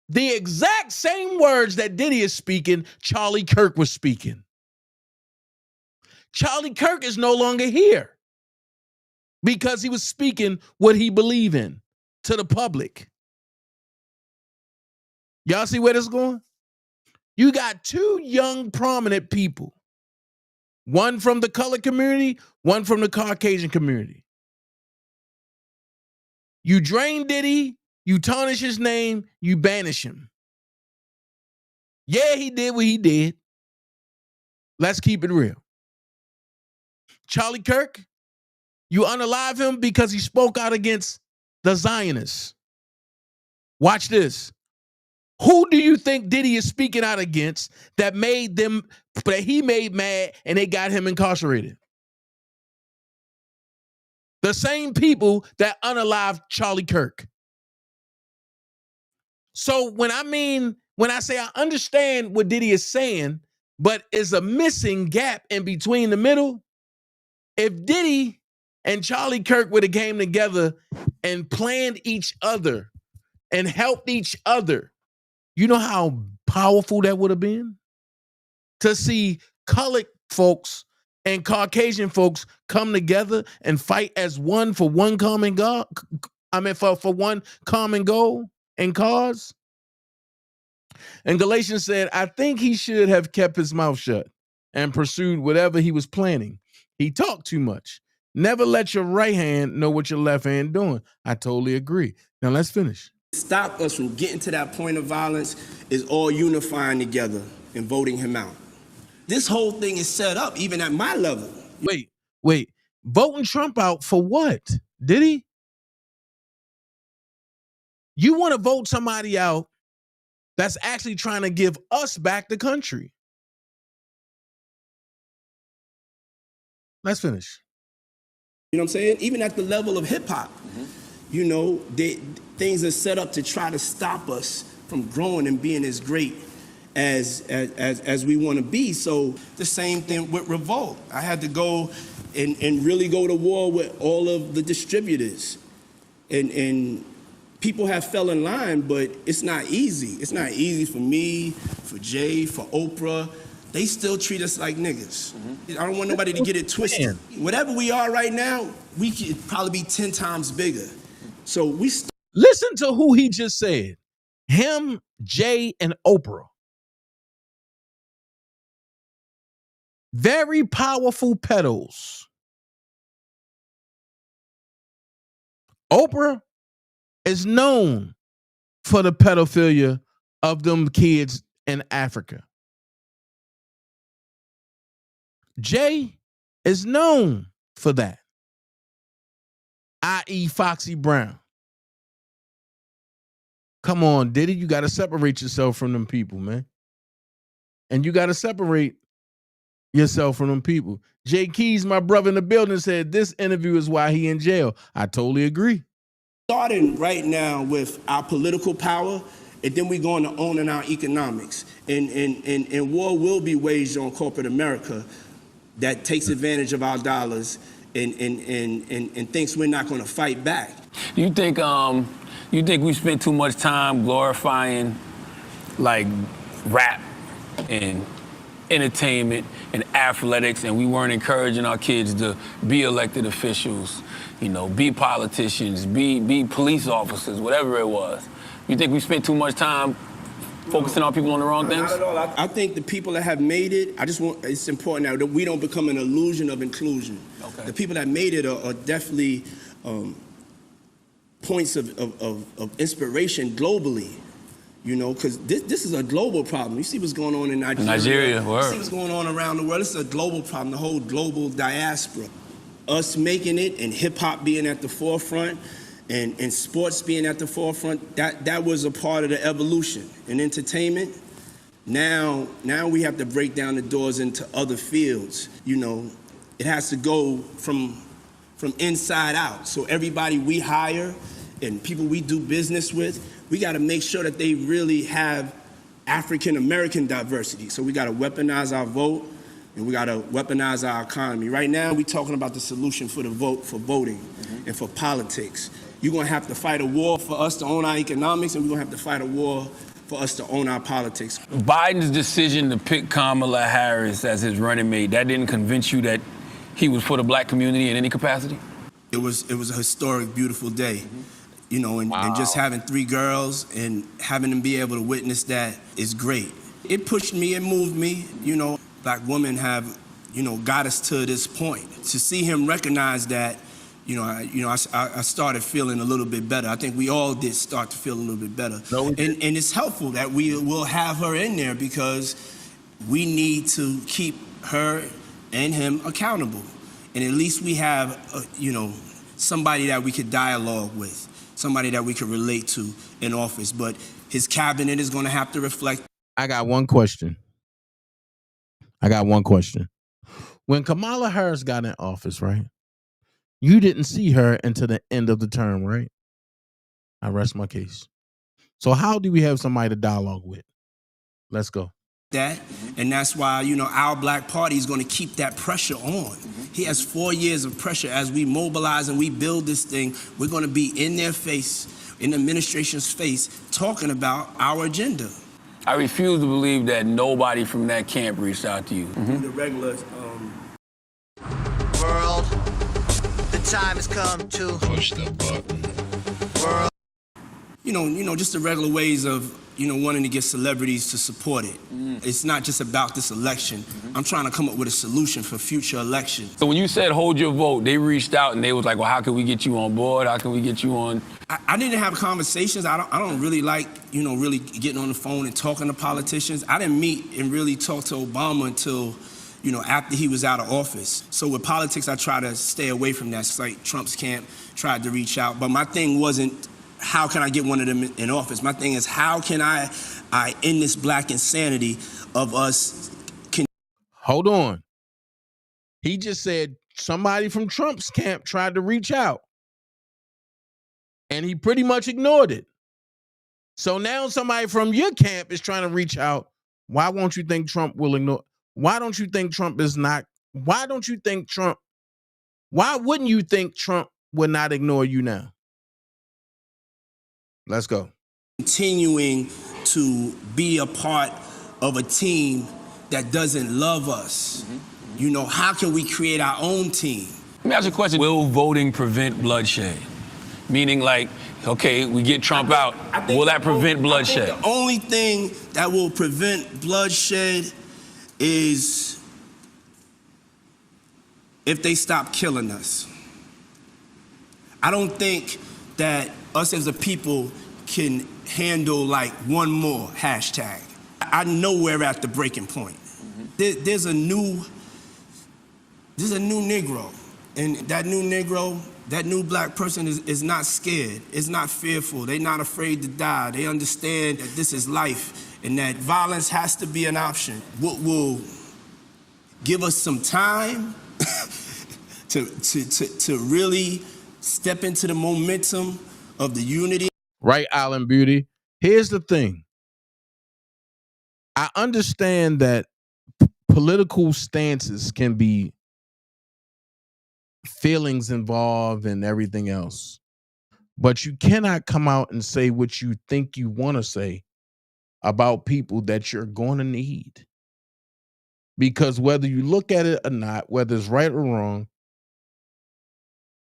The exact same words that Diddy is speaking, Charlie Kirk was speaking. Charlie Kirk is no longer here because he was speaking what he believed in to the public. Y'all see where this is going? You got two young, prominent people, one from the colored community, one from the Caucasian community. You drain Diddy, you tarnish his name, you banish him. Yeah, he did what he did. Let's keep it real. Charlie Kirk, you unalive him because he spoke out against the Zionists. Watch this. Who do you think Diddy is speaking out against that he made mad and they got him incarcerated? The same people that unalived Charlie Kirk. So when I say I understand what Diddy is saying, but is a missing gap in between the middle, if Diddy and Charlie Kirk would have came together and planned each other and helped each other, you know how powerful that would have been? To see colored folks and Caucasian folks come together and fight as one for one common goal. For one common goal and cause. And Galatians said, I think he should have kept his mouth shut and pursued whatever he was planning. He talked too much. Never let your right hand know what your left hand doing. I totally agree. Now let's finish. Stop us from getting to that point of violence is all unifying together and voting him out. This whole thing is set up even at my level. Wait. Voting Trump out for what? Did he? You want to vote somebody out that's actually trying to give us back the country. Let's finish. You know what I'm saying? Even at the level of hip hop, you know, things are set up to try to stop us from growing and being as great as we want to be. So the same thing with Revolt. I had to go and really go to war with all of the distributors. And people have fell in line, but it's not easy. It's not easy for me, for Jay, for Oprah. They still treat us like niggas. I don't want nobody to get it twisted. Whatever we are right now, we could probably be 10 times bigger. So listen to who he just said. Him, Jay, and Oprah. Very powerful pedos. Oprah is known for the pedophilia of them kids in Africa. Jay is known for that, i.e. Foxy Brown. Come on, Diddy, you got to separate yourself from them people, man. And you got to separate yourself from them people. Jay Keys, my brother in the building, said this interview is why he in jail. I totally agree. Starting right now with our political power, and then we're going to owning our economics. And war will be waged on corporate America that takes advantage of our dollars and thinks we're not going to fight back. You think we spent too much time glorifying like rap and entertainment and athletics, and we weren't encouraging our kids to be elected officials, you know, be politicians, be police officers, whatever it was? You think we spent too much time focusing on people on the wrong things? Not at all. I think the people that have made it, it's important that we don't become an illusion of inclusion. Okay. The people that made it are definitely points of inspiration globally. You know, because this is a global problem. You see what's going on in Nigeria. You see what's going on around the world. It's a global problem, the whole global diaspora. Us making it and hip-hop being at the forefront and sports being at the forefront, that was a part of the evolution. In entertainment, now we have to break down the doors into other fields. You know, it has to go from inside out. So everybody we hire and people we do business with, we got to make sure that they really have African American diversity. So we got to weaponize our vote and we got to weaponize our economy. Right now, we're talking about the solution for the vote, for voting and for politics. You're going to have to fight a war for us to own our economics, and we're going to have to fight a war for us to own our politics. Biden's decision to pick Kamala Harris as his running mate, that didn't convince you that he was for the black community in any capacity? It was a historic, beautiful day. You know, and just having 3 girls and having them be able to witness that is great. It pushed me, it moved me. You know, black women have, you know, got us to this point. To see him recognize that, I started feeling a little bit better. I think we all did start to feel a little bit better. And it's helpful that we will have her in there because we need to keep her and him accountable. And at least we have, somebody that we could dialogue with. Somebody that we could relate to in office, but his cabinet is going to have to reflect. I got one question. When Kamala Harris got in office, right? You didn't see her until the end of the term, right? I rest my case. So how do we have somebody to dialogue with? Let's go. And that's why, our black party is going to keep that pressure on. He has 4 years of pressure as we mobilize and we build this thing. We're going to be in their face, in the administration's face, talking about our agenda. I refuse to believe that nobody from that camp reached out to you. The regular World, the time has come to push the button. World. Just the regular ways of, wanting to get celebrities to support it. It's not just about this election. I'm trying to come up with a solution for future elections. So when you said hold your vote, they reached out and they was like, well, how can we get you on board? How can we get you on? I didn't have conversations. I don't really like, really getting on the phone and talking to politicians. I didn't meet and really talk to Obama until, after he was out of office. So with politics, I try to stay away from that. It's like Trump's camp tried to reach out. But my thing wasn't, how can I get one of them in office? My thing is, how can I end this black insanity of us? Hold on. He just said somebody from Trump's camp tried to reach out. And he pretty much ignored it. So now somebody from your camp is trying to reach out. Why won't you think Trump will ignore? Why don't you think Trump is not? Why wouldn't you think Trump would not ignore you now? Let's go. Continuing to be a part of a team that doesn't love us. How can we create our own team? Let me ask you a question. Will voting prevent bloodshed? Meaning like, okay, we get Trump out. Will that prevent bloodshed? The only thing that will prevent bloodshed is if they stop killing us. I don't think that us as a people can handle like one more hashtag. I know we're at the breaking point. There's a new Negro, and that new Negro, that new black person is not scared, is not fearful, they're not afraid to die. They understand that this is life and that violence has to be an option. What will give us some time to really step into the momentum of the unity. Right, Island Beauty. Here's the thing. I understand that political stances can be feelings involved and everything else. But you cannot come out and say what you think you want to say about people that you're going to need. Because whether you look at it or not, whether it's right or wrong,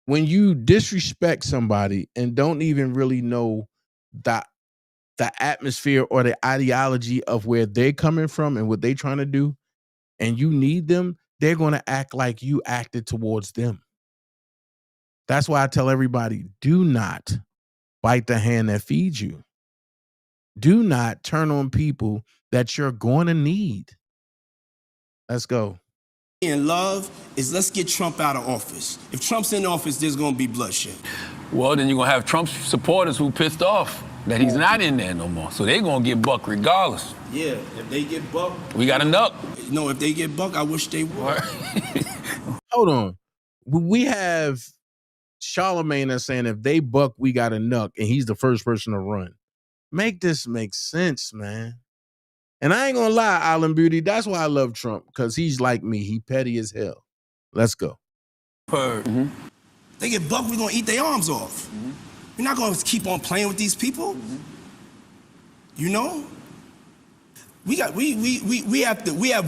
when you disrespect somebody and don't even really know that the atmosphere or the ideology of where they're coming from and what they're trying to do, and you need them, they're going to act like you acted towards them. That's why I tell everybody, do not bite the hand that feeds you. Do not turn on people that you're going to need. Let's go. In love is let's get Trump out of office. If Trump's in office, there's going to be bloodshed. Well, then you're going to have Trump's supporters who pissed off that he's not in there no more. So they're going to get buck regardless. Yeah, if they get buck. We got a nuck. No, if they get buck, I wish they would. Hold on. We have Charlemagne that's saying if they buck, we got a nuck, and he's the first person to run. Make this make sense, man. And I ain't gonna lie, Island Beauty, that's why I love Trump, because he's like me. He petty as hell. Let's go. Mm-hmm. They get buck, we're gonna eat their arms off. Mm-hmm. We're not gonna keep on playing with these people. Mm-hmm. You know? We have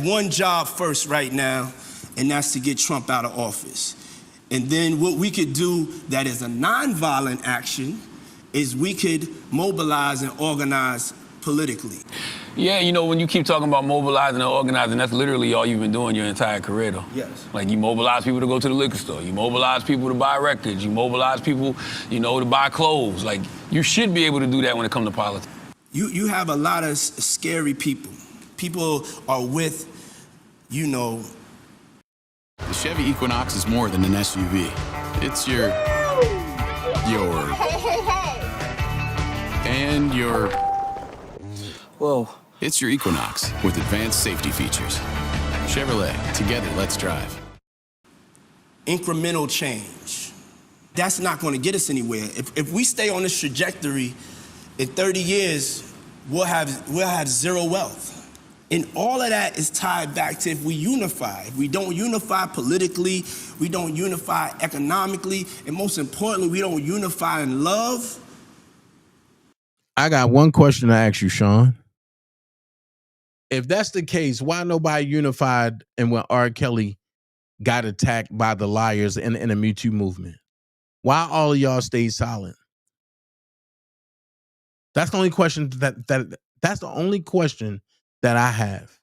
one job first right now, and that's to get Trump out of office. And then what we could do that is a nonviolent action is we could mobilize and organize politically. Yeah, you know, when you keep talking about mobilizing and organizing, that's literally all you've been doing your entire career, though. Yes. Like, you mobilize people to go to the liquor store. You mobilize people to buy records. You mobilize people, you know, to buy clothes. Like, you should be able to do that when it comes to politics. You have a lot of scary people. People are with, you know. The Chevy Equinox is more than an SUV. It's your, and your, whoa. It's your Equinox with advanced safety features. Chevrolet, together, let's drive. Incremental change. That's not going to get us anywhere. If we stay on this trajectory, in 30 years, we'll have zero wealth. And all of that is tied back to if we unify. If we don't unify politically, we don't unify economically, and most importantly, we don't unify in love. I got one question to ask you, Sean. If that's the case, why nobody unified and when R. Kelly got attacked by the liars in the Me Too movement? Why all of y'all stayed silent? That's the only question that's the only question that I have.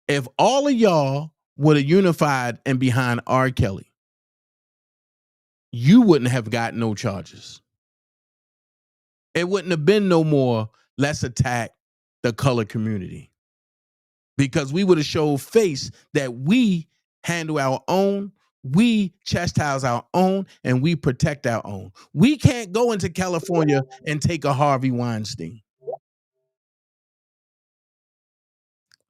If all of y'all would have unified and behind R. Kelly, you wouldn't have got no charges. It wouldn't have been no more, let's attack the colored community. Because we would have showed face that we handle our own, we chastise our own, and we protect our own. We can't go into California and take a Harvey Weinstein.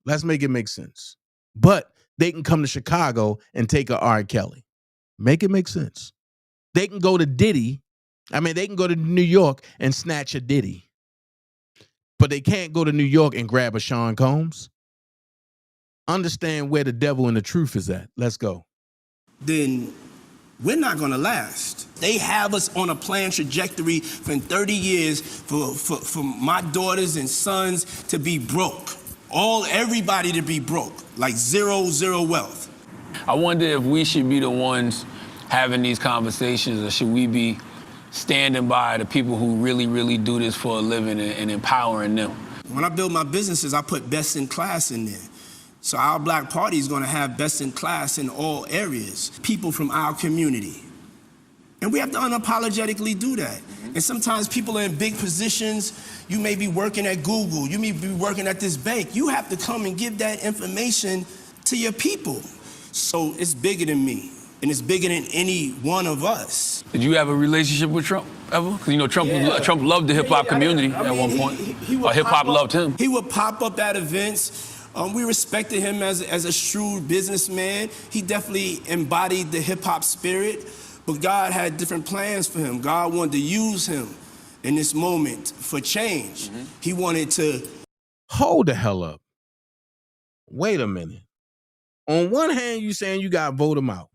Let's make it make sense. But they can come to Chicago and take a R. Kelly. Make it make sense. They can go to Diddy. They can go to New York and snatch a Diddy. But they can't go to New York and grab a Sean Combs. Understand where the devil and the truth is at. Let's go. Then we're not going to last. They have us on a planned trajectory for 30 years for my daughters and sons to be broke. Everybody to be broke, like zero wealth. I wonder if we should be the ones having these conversations, or should we be standing by the people who really, really do this for a living and empowering them? When I build my businesses, I put best in class in there. So our Black Party is going to have best in class in all areas, people from our community. And we have to unapologetically do that. And sometimes people are in big positions. You may be working at Google. You may be working at this bank. You have to come and give that information to your people. So it's bigger than me. And it's bigger than any one of us. Did you have a relationship with Trump ever? Because, you know, Trump loved the hip-hop community at one point. Or hip-hop loved him. He would pop up at events. We respected him as a shrewd businessman. He definitely embodied the hip-hop spirit. But God had different plans for him. God wanted to use him in this moment for change. Mm-hmm. He wanted to... Hold the hell up. Wait a minute. On one hand, you saying you got to vote him out.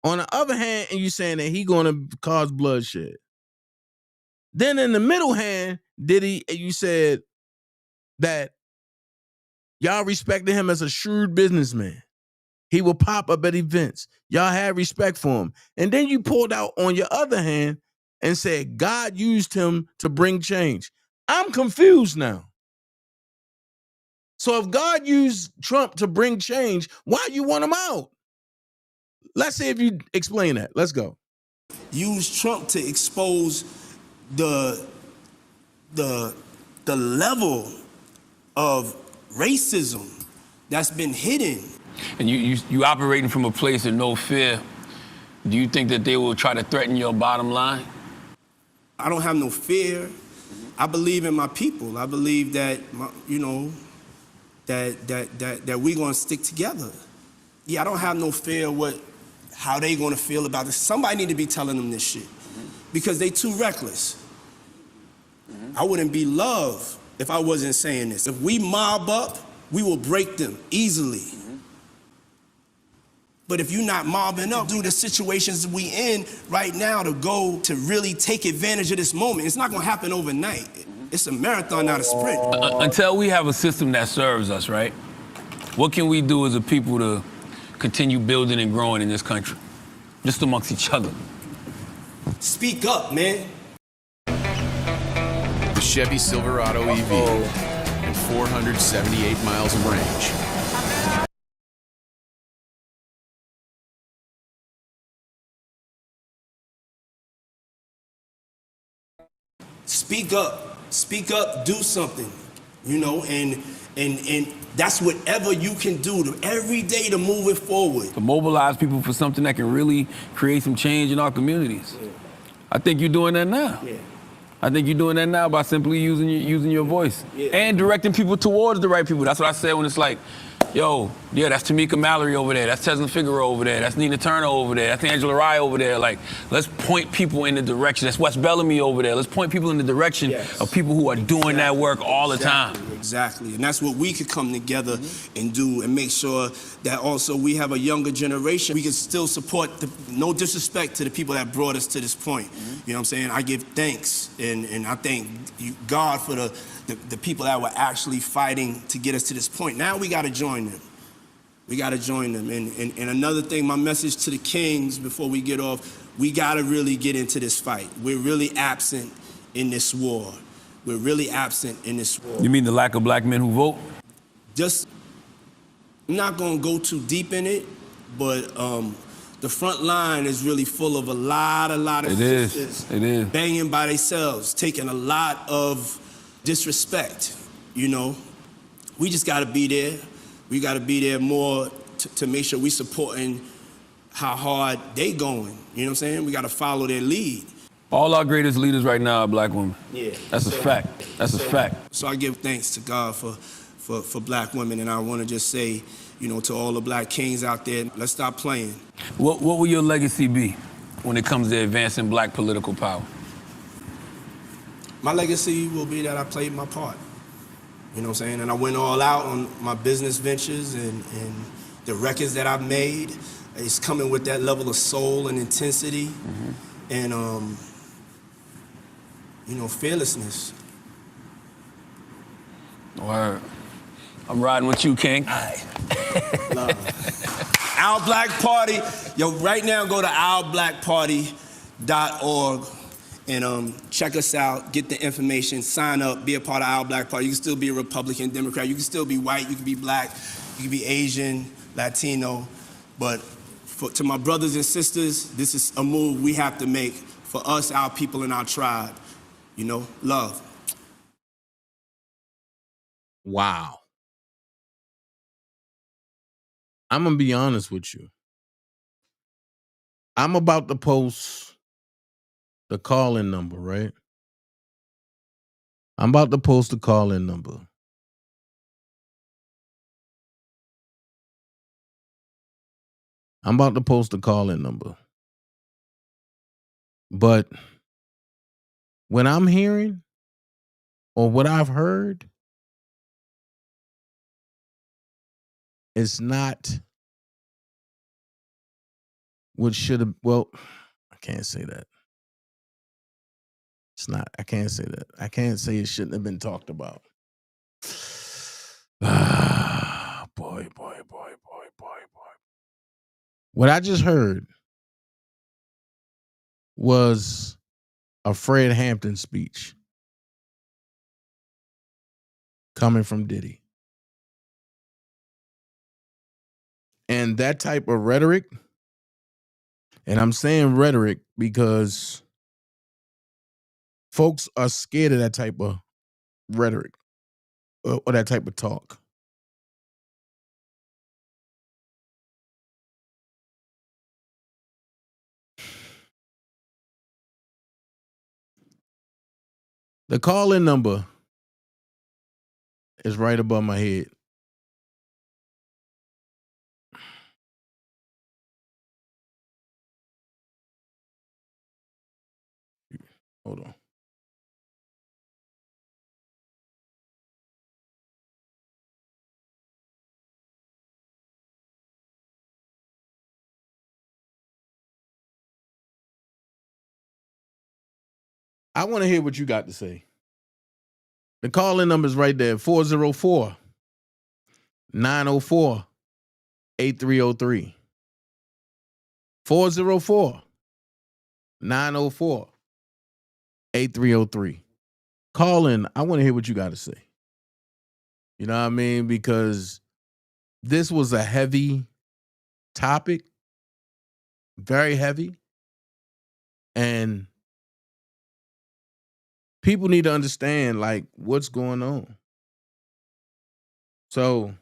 On the other hand, and you saying that he going to cause bloodshed. Then in the middle hand, you said that y'all respected him as a shrewd businessman. He will pop up at events. Y'all had respect for him. And then you pulled out on your other hand and said God used him to bring change. I'm confused now. So if God used Trump to bring change, why you want him out? Let's see if you explain that. Let's go. Use Trump to expose the level of racism that's been hidden. And you operating from a place of no fear. Do you think that they will try to threaten your bottom line? I don't have no fear. I believe in my people. I believe that, that we're gonna stick together. Yeah, I don't have no fear how they gonna feel about this. Somebody need to be telling them this shit because they too reckless. I wouldn't be loved if I wasn't saying this. If we mob up, we will break them easily. But if you're not mobbing up, due to the situations we in right now to really take advantage of this moment, it's not gonna happen overnight. It's a marathon, not a sprint. Until we have a system that serves us, right? What can we do as a people to continue building and growing in this country? Just amongst each other. Speak up, man. The Chevy Silverado EV and 478 miles of range. Speak up, do something, and that's whatever you can do every day to move it forward. To mobilize people for something that can really create some change in our communities. Yeah. I think you're doing that now. Yeah. I think you're doing that now by simply using your voice. Yeah. And directing people towards the right people. That's what I said when it's like, yo, yeah, that's Tamika Mallory over there. That's Tesla Figueroa over there. That's Nina Turner over there. That's Angela Rye over there. Like, let's point people in the direction. That's Wes Bellamy over there. Let's point people in the direction of people who are doing that work all the time. Exactly. And that's what we could come together and do and make sure that also we have a younger generation. We can still support, no disrespect to the people that brought us to this point. You know what I'm saying? I give thanks and I thank God for the people that were actually fighting to get us to this point. Now we got to join them. We got to join them. And another thing, my message to the Kings before we get off, we got to really get into this fight. We're really absent in this war. We're really absent in this war. You mean the lack of black men who vote? I'm not going to go too deep in it, but the front line is really full of a lot of sisters banging by themselves, taking a lot of disrespect, We just got to be there. We got to be there more to make sure we supporting how hard they going. You know what I'm saying? We got to follow their lead. All our greatest leaders right now are black women. Yeah. That's a fact. That's a fact. So I give thanks to God for black women, and I want to just say, to all the black kings out there, let's stop playing. What will your legacy be when it comes to advancing black political power? My legacy will be that I played my part. You know what I'm saying? And I went all out on my business ventures and the records that I've made. It's coming with that level of soul and intensity and, fearlessness. Word. I'm riding with you, King. Love. Our Black Party. Yo, right now go to ourblackparty.org and check us out, get the information, sign up, be a part of Our Black Party. You can still be a Republican, Democrat. You can still be white, you can be black, you can be Asian, Latino. But to my brothers and sisters, this is a move we have to make for us, our people, and our tribe. Love. Wow. I'm going to be honest with you. I'm about to post the call-in number, right? I'm about to post the call-in number. But when I'm hearing or what I've heard, it's not what should have, I can't say that. It's not, I can't say that. I can't say it shouldn't have been talked about. Boy. What I just heard was a Fred Hampton speech coming from Diddy. And that type of rhetoric, and I'm saying rhetoric because folks are scared of that type of rhetoric or that type of talk. The call-in number is right above my head. Hold on. I want to hear what you got to say. The call-in number is right there, 404-904-8303. 404-904-8303. Call in. I want to hear what you got to say. You know what I mean? Because this was a heavy topic, very heavy. And people need to understand, like, what's going on. So,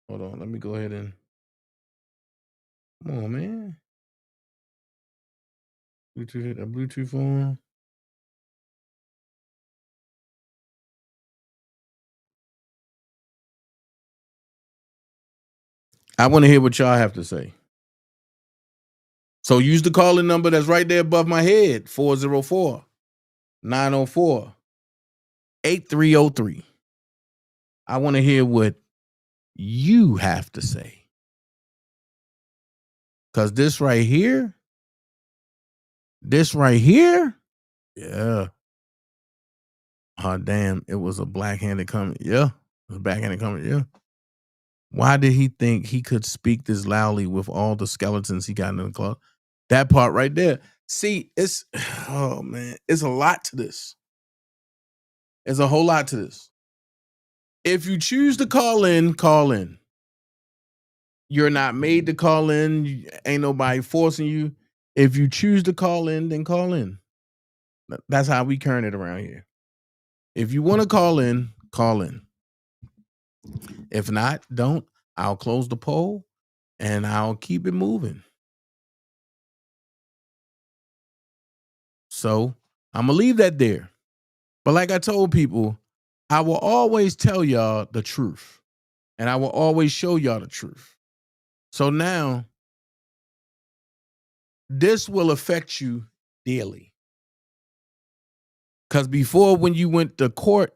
hold on. Let me go ahead and. Come on, man. Bluetooth on. I want to hear what y'all have to say. So use the calling number that's right there above my head, 404-904-8303. I want to hear what you have to say. Because this right here, yeah. Oh, damn, it was a black-handed comment. Yeah, it was a backhanded comment. Yeah. Why did he think he could speak this loudly with all the skeletons he got in the club? That part right there. See, it's, oh man, it's a lot to this. There's a whole lot to this. If you choose to call in, call in. You're not made to call in. Ain't nobody forcing you. If you choose to call in, then call in. That's how we turn it around here. If you want to call in, call in. If not, don't. I'll close the poll and I'll keep it moving. So I'm going to leave that there. But like I told people, I will always tell y'all the truth. And I will always show y'all the truth. So now, this will affect you daily. Because before, when you went to court,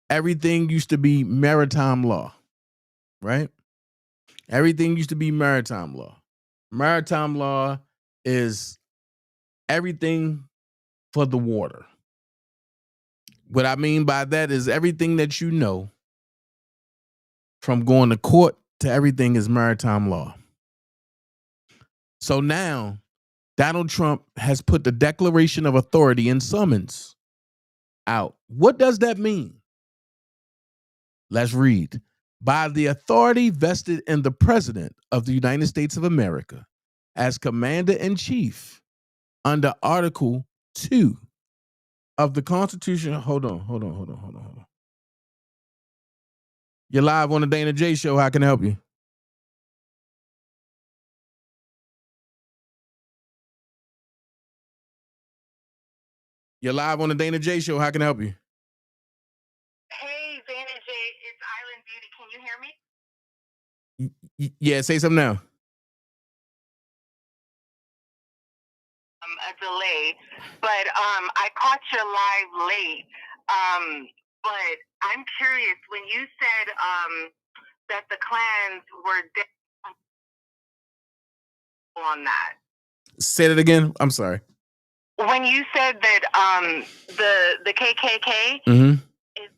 everything used to be maritime law, right? Everything used to be maritime law. Maritime law is everything for the water. What I mean by that is everything that you know, from going to court to everything, is maritime law. So now, Donald Trump has put the Declaration of Authority and Summons out. What does that mean? Let's read. By the authority vested in the President of the United States of America as Commander-in-Chief under Article 2 of the Constitution. Hold on. You're live on the Dana J Show. How can I help you? You're live on the Dana J Show. How can I help you? Hey, Dana J, it's Island Beauty. Can you hear me? Yeah, say something now. A delay, but I caught you live late. But I'm curious, when you said that the clans were dead on that. Say that again. I'm sorry. When you said that the KKK is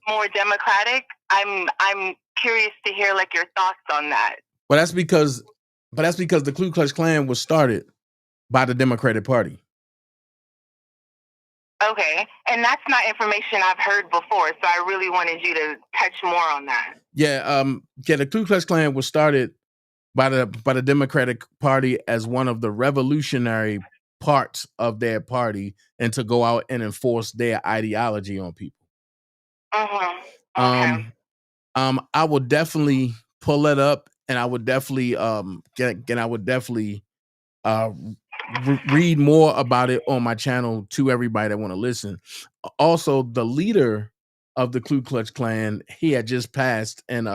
more democratic, I'm curious to hear like your thoughts on that. Well, that's because the Ku Klux Klan was started by the Democratic Party. Okay, and that's not information I've heard before, so I really wanted you to touch more on that. Yeah, the Ku Klux Klan was started by the Democratic Party as one of the revolutionary parts of their party, and to go out and enforce their ideology on people. Okay. I would definitely pull it up, and I would definitely read more about it on my channel to everybody that want to listen. Also, the leader of the Ku Klux Klan, he had just passed, and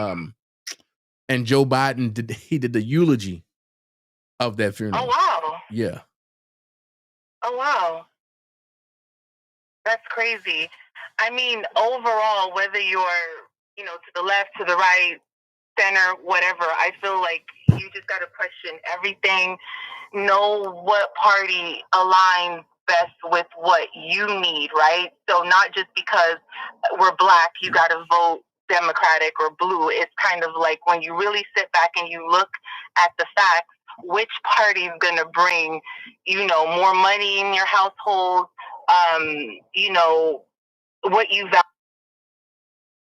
Joe Biden did the eulogy of that funeral. Oh wow. Yeah. Oh wow. That's crazy. I mean, overall, whether you're, to the left, to the right, center, whatever, I feel like you just got to question everything. Know what party aligns best with what you need, right? So not just because we're black, you got to vote Democratic or blue. It's kind of like when you really sit back and you look at the facts, which party is going to bring, more money in your household, what you value,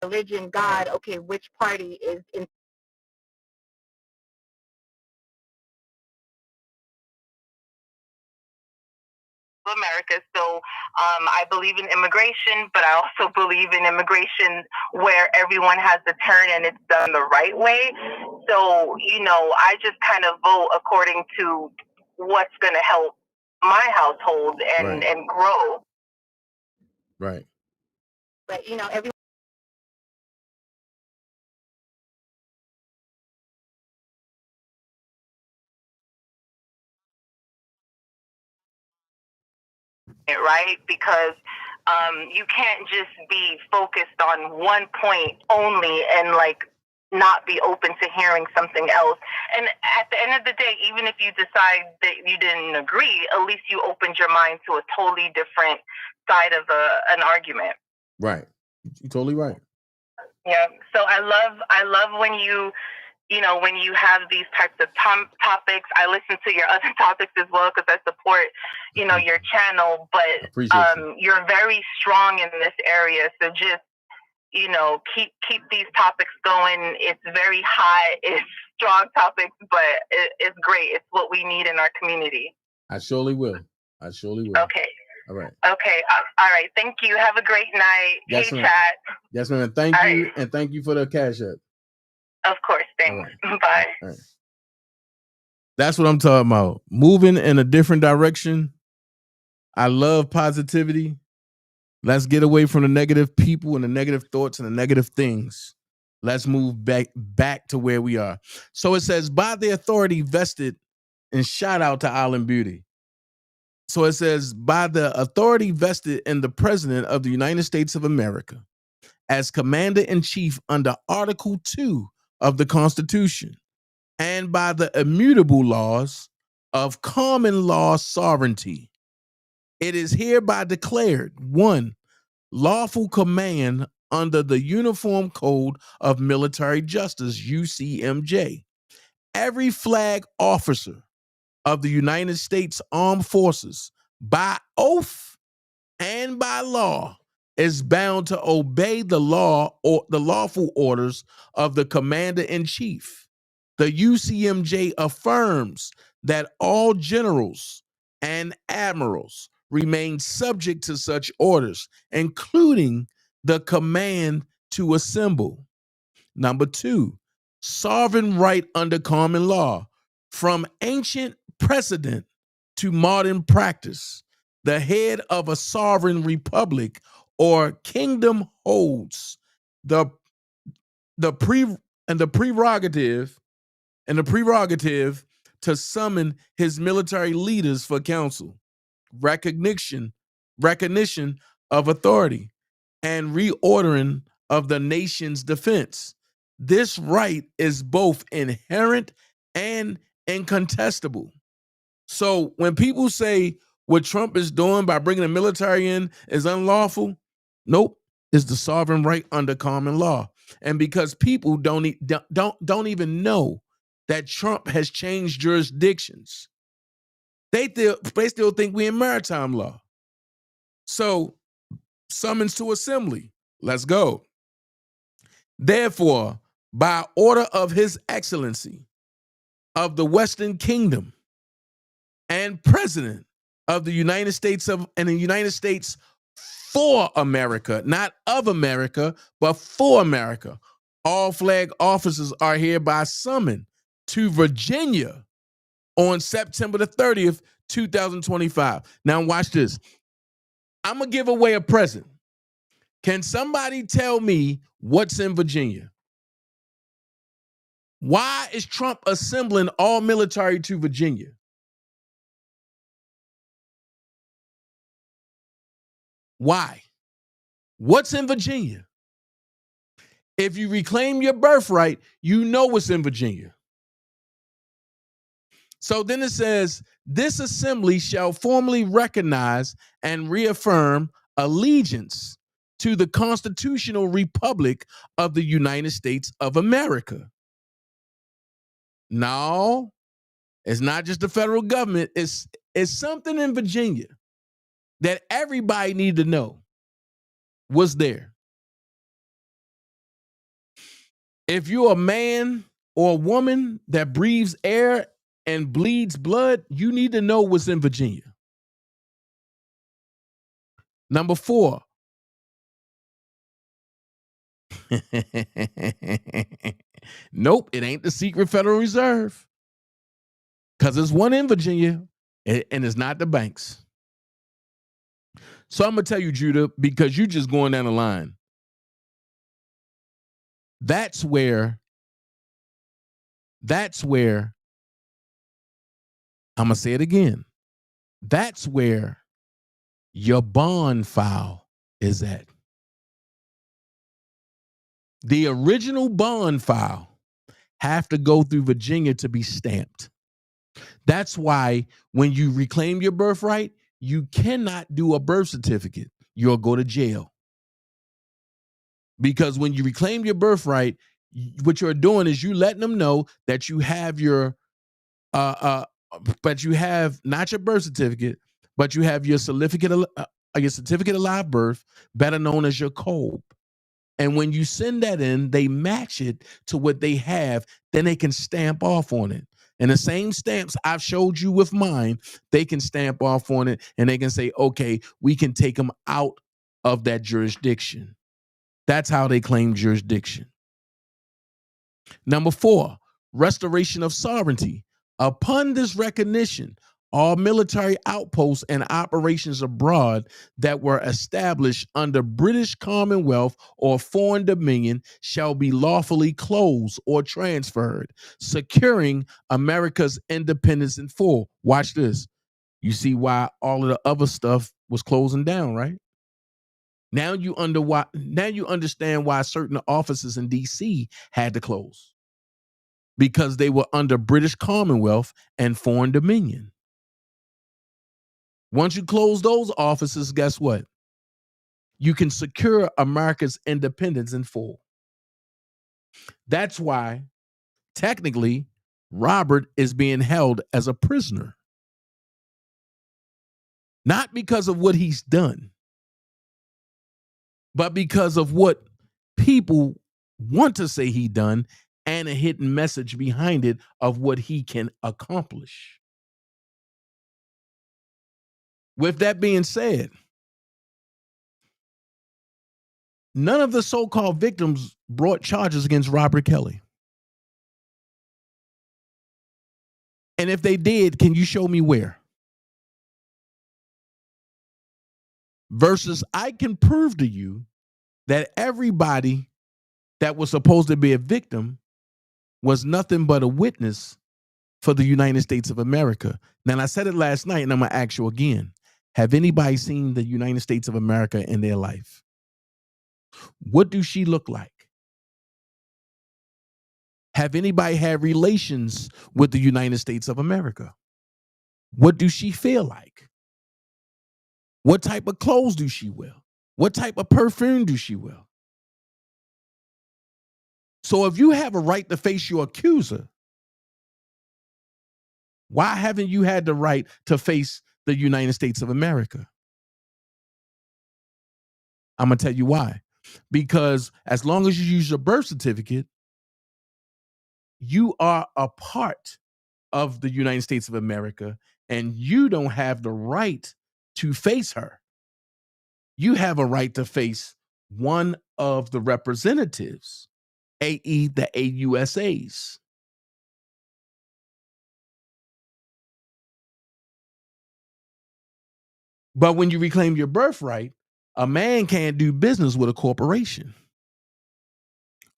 religion, God, okay, which party is in America. So I believe in immigration, but I also believe in immigration where everyone has a turn and it's done the right way. So, I just kind of vote according to what's going to help my household and, Right. and grow. Right. But, everyone. Right? Because you can't just be focused on one point only and not be open to hearing something else. And at the end of the day, even if you decide that you didn't agree, at least you opened your mind to a totally different side of an argument. Right. You're totally right. Yeah. So I love when when you have these types of topics. I listen to your other topics as well because I support, your channel, but you're very strong in this area. So just, keep these topics going. It's very high. It's strong topics, but it's great. It's what we need in our community. I surely will. Okay. All right. Okay. All right. Thank you. Have a great night. Yes, hey, ma'am. chat. Yes, ma'am. Thank you. And thank you for the cash app. Of course. Thanks. Bye. All right. That's what I'm talking about. Moving in a different direction. I love positivity. Let's get away from the negative people and the negative thoughts and the negative things. Let's move back to where we are. So it says, by the authority vested, and shout out to Island Beauty. So it says, by the authority vested in the President of the United States of America as Commander-in-Chief under Article 2 of the Constitution, and by the immutable laws of common law sovereignty, it is hereby declared, 1, lawful command under the Uniform Code of Military Justice, UCMJ. Every flag officer of the United States Armed Forces, by oath and by law, is bound to obey the law or the lawful orders of the Commander-in-Chief. The UCMJ affirms that all generals and admirals remain subject to such orders, including the command to assemble. Number 2, sovereign right under common law. From ancient precedent to modern practice, the head of a sovereign republic or kingdom holds the prerogative to summon his military leaders for counsel, recognition of authority, and reordering of the nation's defense. This right is both inherent and incontestable. So when people say what Trump is doing by bringing the military in is unlawful, nope, it's the sovereign right under common law. And because people don't even know that Trump has changed jurisdictions, they still think we're in maritime law. So, summons to assembly. Let's go. Therefore, by order of His Excellency of the Western Kingdom and President of the United States and the United States for America, not of America, but for America. All flag officers are hereby summoned to Virginia on September the 30th, 2025. Now watch this. I'm going to give away a present. Can somebody tell me what's in Virginia? Why is Trump assembling all military to Virginia? Why? What's in Virginia? If you reclaim your birthright, you know what's in Virginia. So then it says, this assembly shall formally recognize and reaffirm allegiance to the constitutional republic of the United States of America. No, it's not just the federal government. It's something in Virginia that everybody need to know was there. If you're a man or a woman that breathes air and bleeds blood, you need to know what's in Virginia. Number 4. Nope, it ain't the secret Federal Reserve. Because there's one in Virginia, and it's not the banks. So I'm going to tell you, Judah, because you're just going down the line. That's where I'm going to say it again. That's where your bond file is at. The original bond file have to go through Virginia to be stamped. That's why when you reclaim your birthright, you cannot do a birth certificate. You'll go to jail. Because when you reclaim your birthright, what you're doing is you letting them know that you have your but you have not your birth certificate, but you have your certificate of live birth, better known as your COBE. And when you send that in, they match it to what they have, then they can stamp off on it. And the same stamps I've showed you with mine, they can stamp off on it and they can say, okay, we can take them out of that jurisdiction. That's how they claim jurisdiction. Number 4, restoration of sovereignty. Upon this recognition, all military outposts and operations abroad that were established under British Commonwealth or foreign dominion shall be lawfully closed or transferred, securing America's independence in full. Watch this. You see why all of the other stuff was closing down, right? Now you understand why certain offices in D.C. had to close. Because they were under British Commonwealth and foreign dominion. Once you close those offices, guess what? You can secure America's independence in full. That's why, technically, Robert is being held as a prisoner. Not because of what he's done, but because of what people want to say he done and a hidden message behind it of what he can accomplish. With that being said, none of the so-called victims brought charges against Robert Kelly. And if they did, can you show me where? Versus I can prove to you that everybody that was supposed to be a victim was nothing but a witness for the United States of America. Now, I said it last night, and I'm going to ask you again. Have anybody seen the United States of America in their life? What do she look like? Have anybody had relations with the United States of America? What do she feel like? What type of clothes do she wear? What type of perfume do she wear? So if you have a right to face your accuser, why haven't you had the right to face the United States of America? I'm going to tell you why. Because as long as you use your birth certificate, you are a part of the United States of America, and you don't have the right to face her. You have a right to face one of the representatives, i.e. the AUSAs. But when you reclaim your birthright, a man can't do business with a corporation.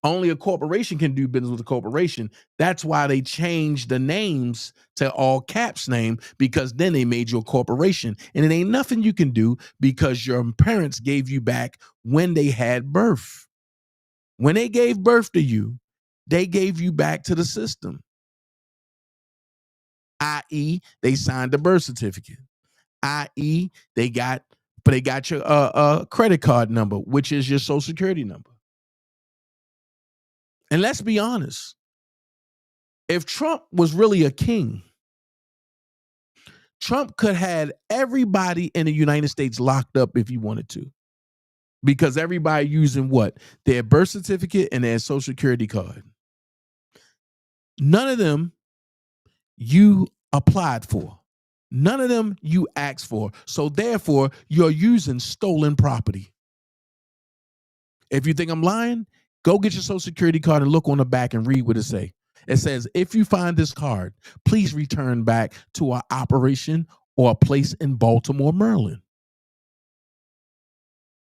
Only a corporation can do business with a corporation. That's why they changed the names to all caps name, because then they made you a corporation. And it ain't nothing you can do because your parents gave you back when they had birth. When they gave birth to you, they gave you back to the system. I.e., they signed the birth certificate. I.e., they got your credit card number, which is your social security number. And let's be honest. If Trump was really a king, Trump could have everybody in the United States locked up if he wanted to. Because everybody using what? Their birth certificate and their social security card. None of them you applied for. None of them you asked for. So therefore, you're using stolen property. If you think I'm lying, go get your social security card and look on the back and read what it says. It says, if you find this card, please return back to our operation or a place in Baltimore, Maryland.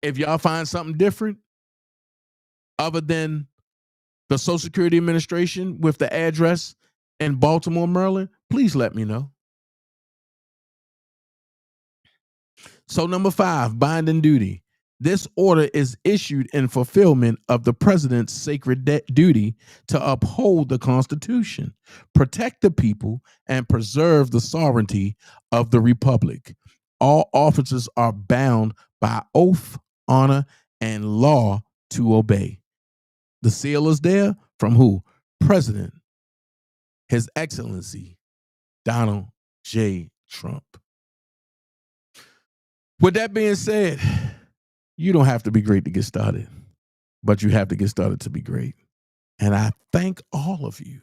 If y'all find something different other than the Social Security Administration with the address in Baltimore, Maryland, please let me know. So number 5, binding duty. This order is issued in fulfillment of the president's sacred duty to uphold the Constitution, protect the people, and preserve the sovereignty of the republic. All officers are bound by oath, honor, and law to obey. The seal is there from who? President, His Excellency, Donald J. Trump. With that being said, you don't have to be great to get started, but you have to get started to be great. And I thank all of you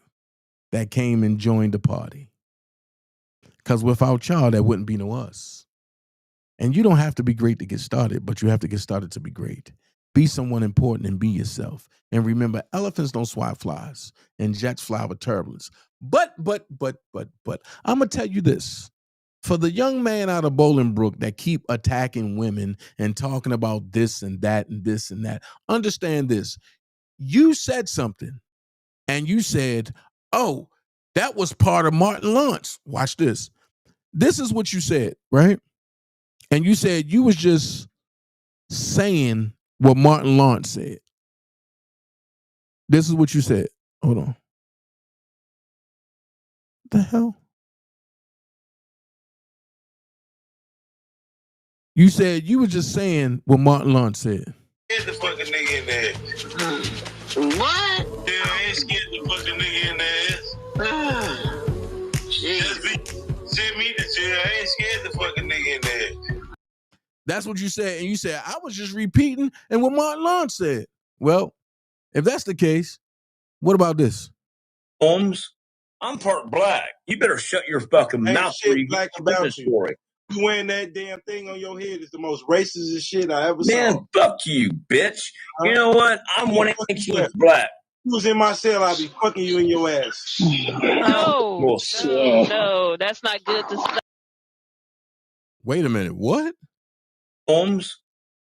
that came and joined the party. Because without y'all, there wouldn't be no us. And you don't have to be great to get started, but you have to get started to be great. Be someone important and be yourself. And remember, elephants don't swat flies and jets fly with turbulence. But, I'm going to tell you this. For the young man out of Bolingbrook that keep attacking women and talking about this and that and this and that, understand this. You said something and you said, oh, that was part of Martin Lawrence. Watch this. This is what you said, right? And you said you was just saying what Martin Lawrence said. This is what you said. Hold on. What the hell? You said you were just saying what Martin Lawrence said. Get the fucking nigga in the ass. What? Yeah, I ain't scared the fucking nigga in the ass. Send me to jail. I ain't scared the fucking nigga in the ass. That's what you said. And you said, I was just repeating and what Martin Lawrence said. Well, if that's the case, what about this? Holmes, I'm part black. You better shut your fucking mouth before you get to this story. You wearing that damn thing on your head is the most racist shit I ever saw. Man, fuck you, bitch. You know what? I'm 1 inch black. You was in my cell, I'd be fucking you in your ass. No, that's not good to say. Wait a minute, what? Holmes,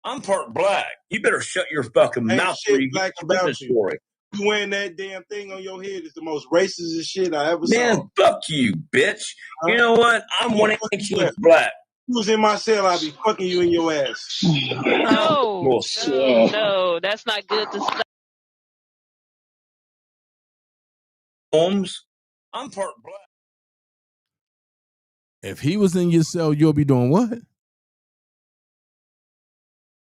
I'm part black. You better shut your fucking mouth before you get to this story. You wearing that damn thing on your head is the most racist shit I ever saw. Man, fuck you, bitch. You know what? I'm 1 inch black. You was in my cell, I'd be fucking you in your ass. No, that's not good to say. Holmes, I'm part black. If he was in your cell, you'll be doing what?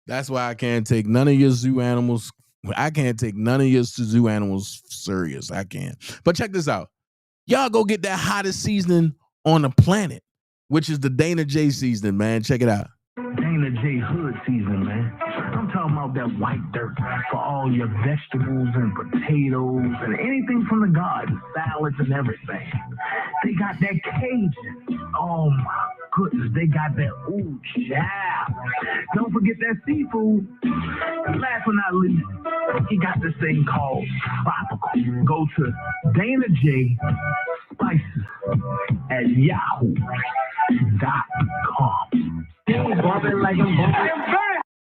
That's why I can't take none of your zoo animals. I can't take none of your zoo animals serious. I can't. But check this out. Y'all go get that hottest seasoning on the planet, which is the Dana J seasoning, man. Check it out. Dana J Hood seasoning, man. I'm talking about out that white dirt for all your vegetables and potatoes and anything from the garden, salads and everything. They got that Cajun. Oh my goodness, they got that ooh child. Don't forget that seafood. And last but not least, he got this thing called tropical. Go to Dana J Spices at yahoo.com.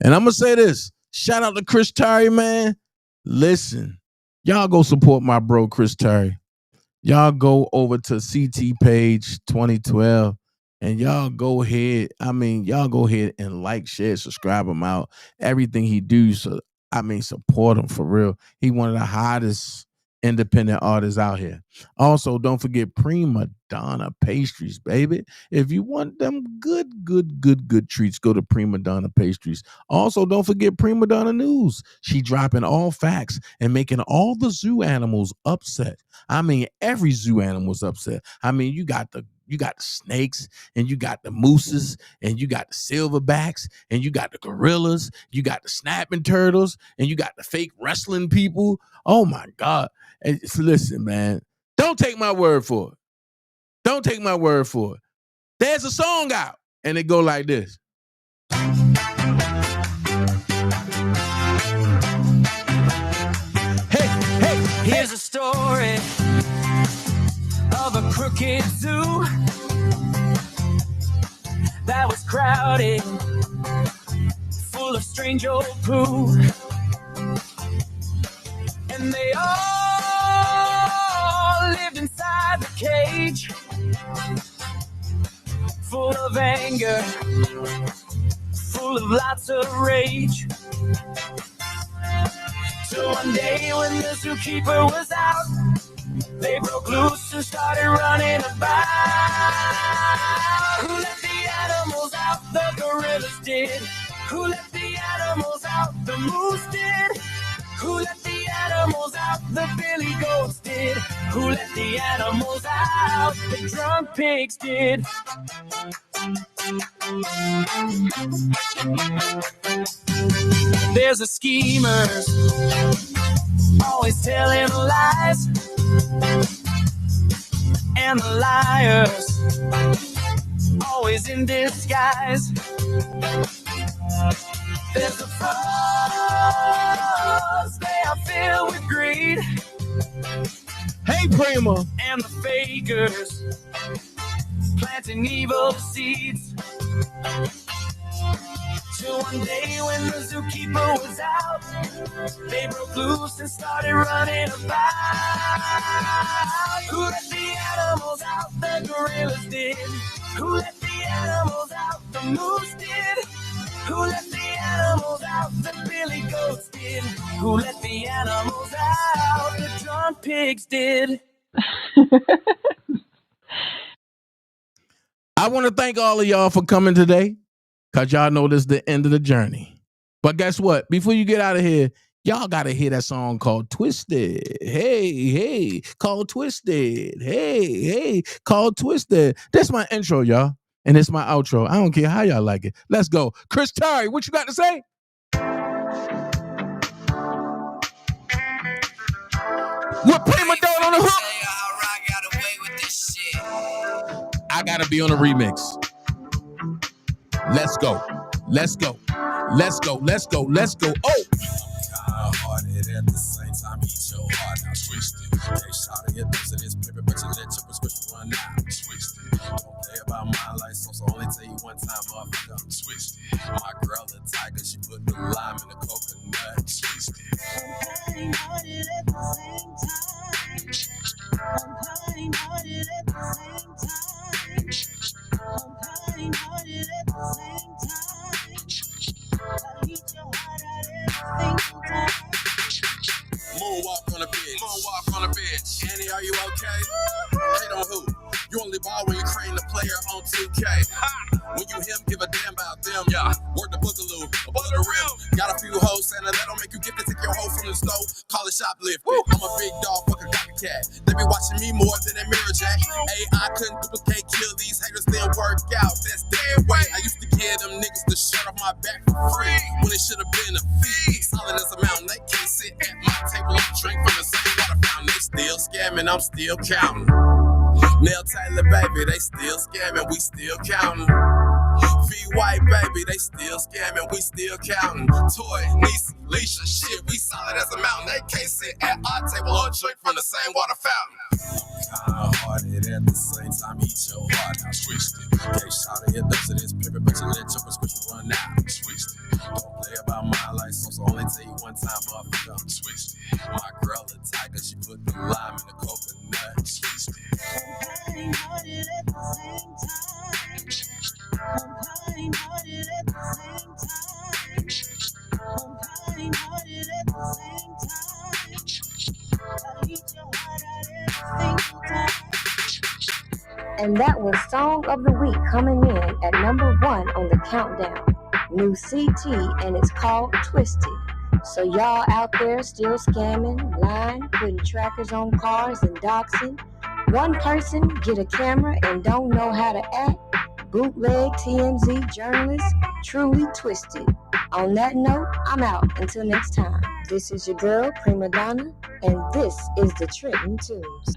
And I'm gonna say this. Shout out to Chris Terry, man. Listen, y'all go support my bro Chris Terry. Y'all go over to CT page 2012 and y'all go ahead. Y'all go ahead and like, share, subscribe him out. Everything he do. So support him for real. He one of the hottest independent artists out here. Also, don't forget Prima Donna Pastries, baby. If you want them good treats, go to Prima Donna Pastries. Also, don't forget Prima Donna News. She dropping all facts and making all the zoo animals upset. Every zoo animal's upset. You got the snakes, and you got the mooses, and you got the silverbacks, and you got the gorillas, you got the snapping turtles, and you got the fake wrestling people. Oh my God. And listen, man, don't take my word for it. Don't take my word for it. There's a song out, and it go like this. Hey, here's a story of a crooked zoo that was crowded, full of strange old poo. And they all lived inside the cage, full of anger, full of lots of rage. So one day when the zookeeper was out, they broke loose and started running about. Who let the animals out? The gorillas did. Who let the animals out? The moose did. Who let the animals out? The billy goats did. Who let the animals out? The drunk pigs did. There's a schemers, always telling lies, and the liars, always in disguise. There's the frauds, they are filled with greed. Hey, Prima. And the fakers, planting evil seeds. Till one day when the zookeeper was out, they broke loose and started running about. Who let the animals out? The gorillas did. Who let the animals out? The moose did. Who let the animals out? The billy goats did. Who let the animals out? The drunk pigs did. I want to thank all of y'all for coming today, because y'all know this is the end of the journey. But guess what? Before you get out of here, y'all got to hear that song called Twisted. Hey, called Twisted. Hey, called Twisted. That's my intro, y'all. And it's my outro. I don't care how y'all like it. Let's go. Chris Terry, what you got to say? With Prima Donna on the hook. I got to be on a remix. Let's go. Oh! Hearted at the same time, eat your heart out. Twisted. They shot at your dose of this paper, but you let your prescription run out. Twisted. Don't play about my life, so only tell you one time, motherfucker, I'm twisted. My girl a tiger, she put the lime in the coconut. Twisted. I'm kind-hearted at the same time. I'm kind-hearted at the same time. I'm kind-hearted at the same time. I'll eat your heart out every single time. Moonwalk on the bitch. Annie, are you okay? Hate on who? You only ball when you creating a player on 2K. When you him, give a damn about them. Yeah, work the boogaloo, above the rim. Got a few hoes, and that don't make you get to take your hoe from the stove. Call it shoplifting. I'm a big dog, fuck a copycat. They be watching me more than that mirror jack. AI couldn't duplicate, kill these haters, then work out. That's dead weight. I used to give them niggas the shirt off my back for free when it should have been a fee. solid as a mountain. They can't sit at my table and drink from the same water fountain. They still scamming, I'm still counting. Nell Taylor, baby, they still scamming, we still counting. V White, baby, they still scamming, we still counting. Toy, Niecy, Leisha, shit, we solid as a mountain. They can't sit at our table or drink from the same water fountain. Kind-hearted at the same time, eat your heart out. Twisted. Can't shout it, dose of this pivot, but you let your prescription run out. Twisted. Don't play about my life, so only tell you one time, motherfucker, I'm twisted. My girl a tiger, she put the lime in the coconut. Twisted. Kind-hearted at the same time. I'm kind-hearted at the same time. I'm kind-hearted at the same time. I eat your heart out every single time. And that was Song of the Week coming in at number 1 on the countdown. New CT, and it's called Twisted. So y'all out there still scamming, lying, putting trackers on cars and doxing. One person get a camera and don't know how to act. Bootleg TMZ journalists, truly twisted. On that note, I'm out. Until next time, this is your girl, Prima Donna, and this is the Trenton Tunes.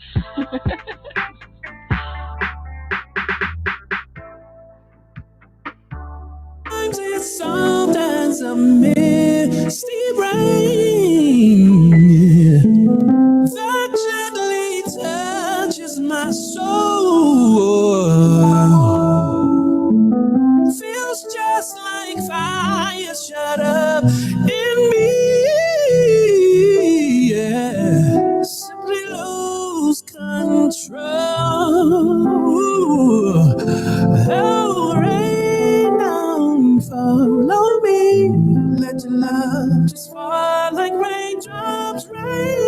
Sometimes a misty rain that gently touches my soul. Feels just like fire shut up in me. Yeah. Simply lose control. Oh, rain down, follow me. Let your love just fall like raindrops, rain.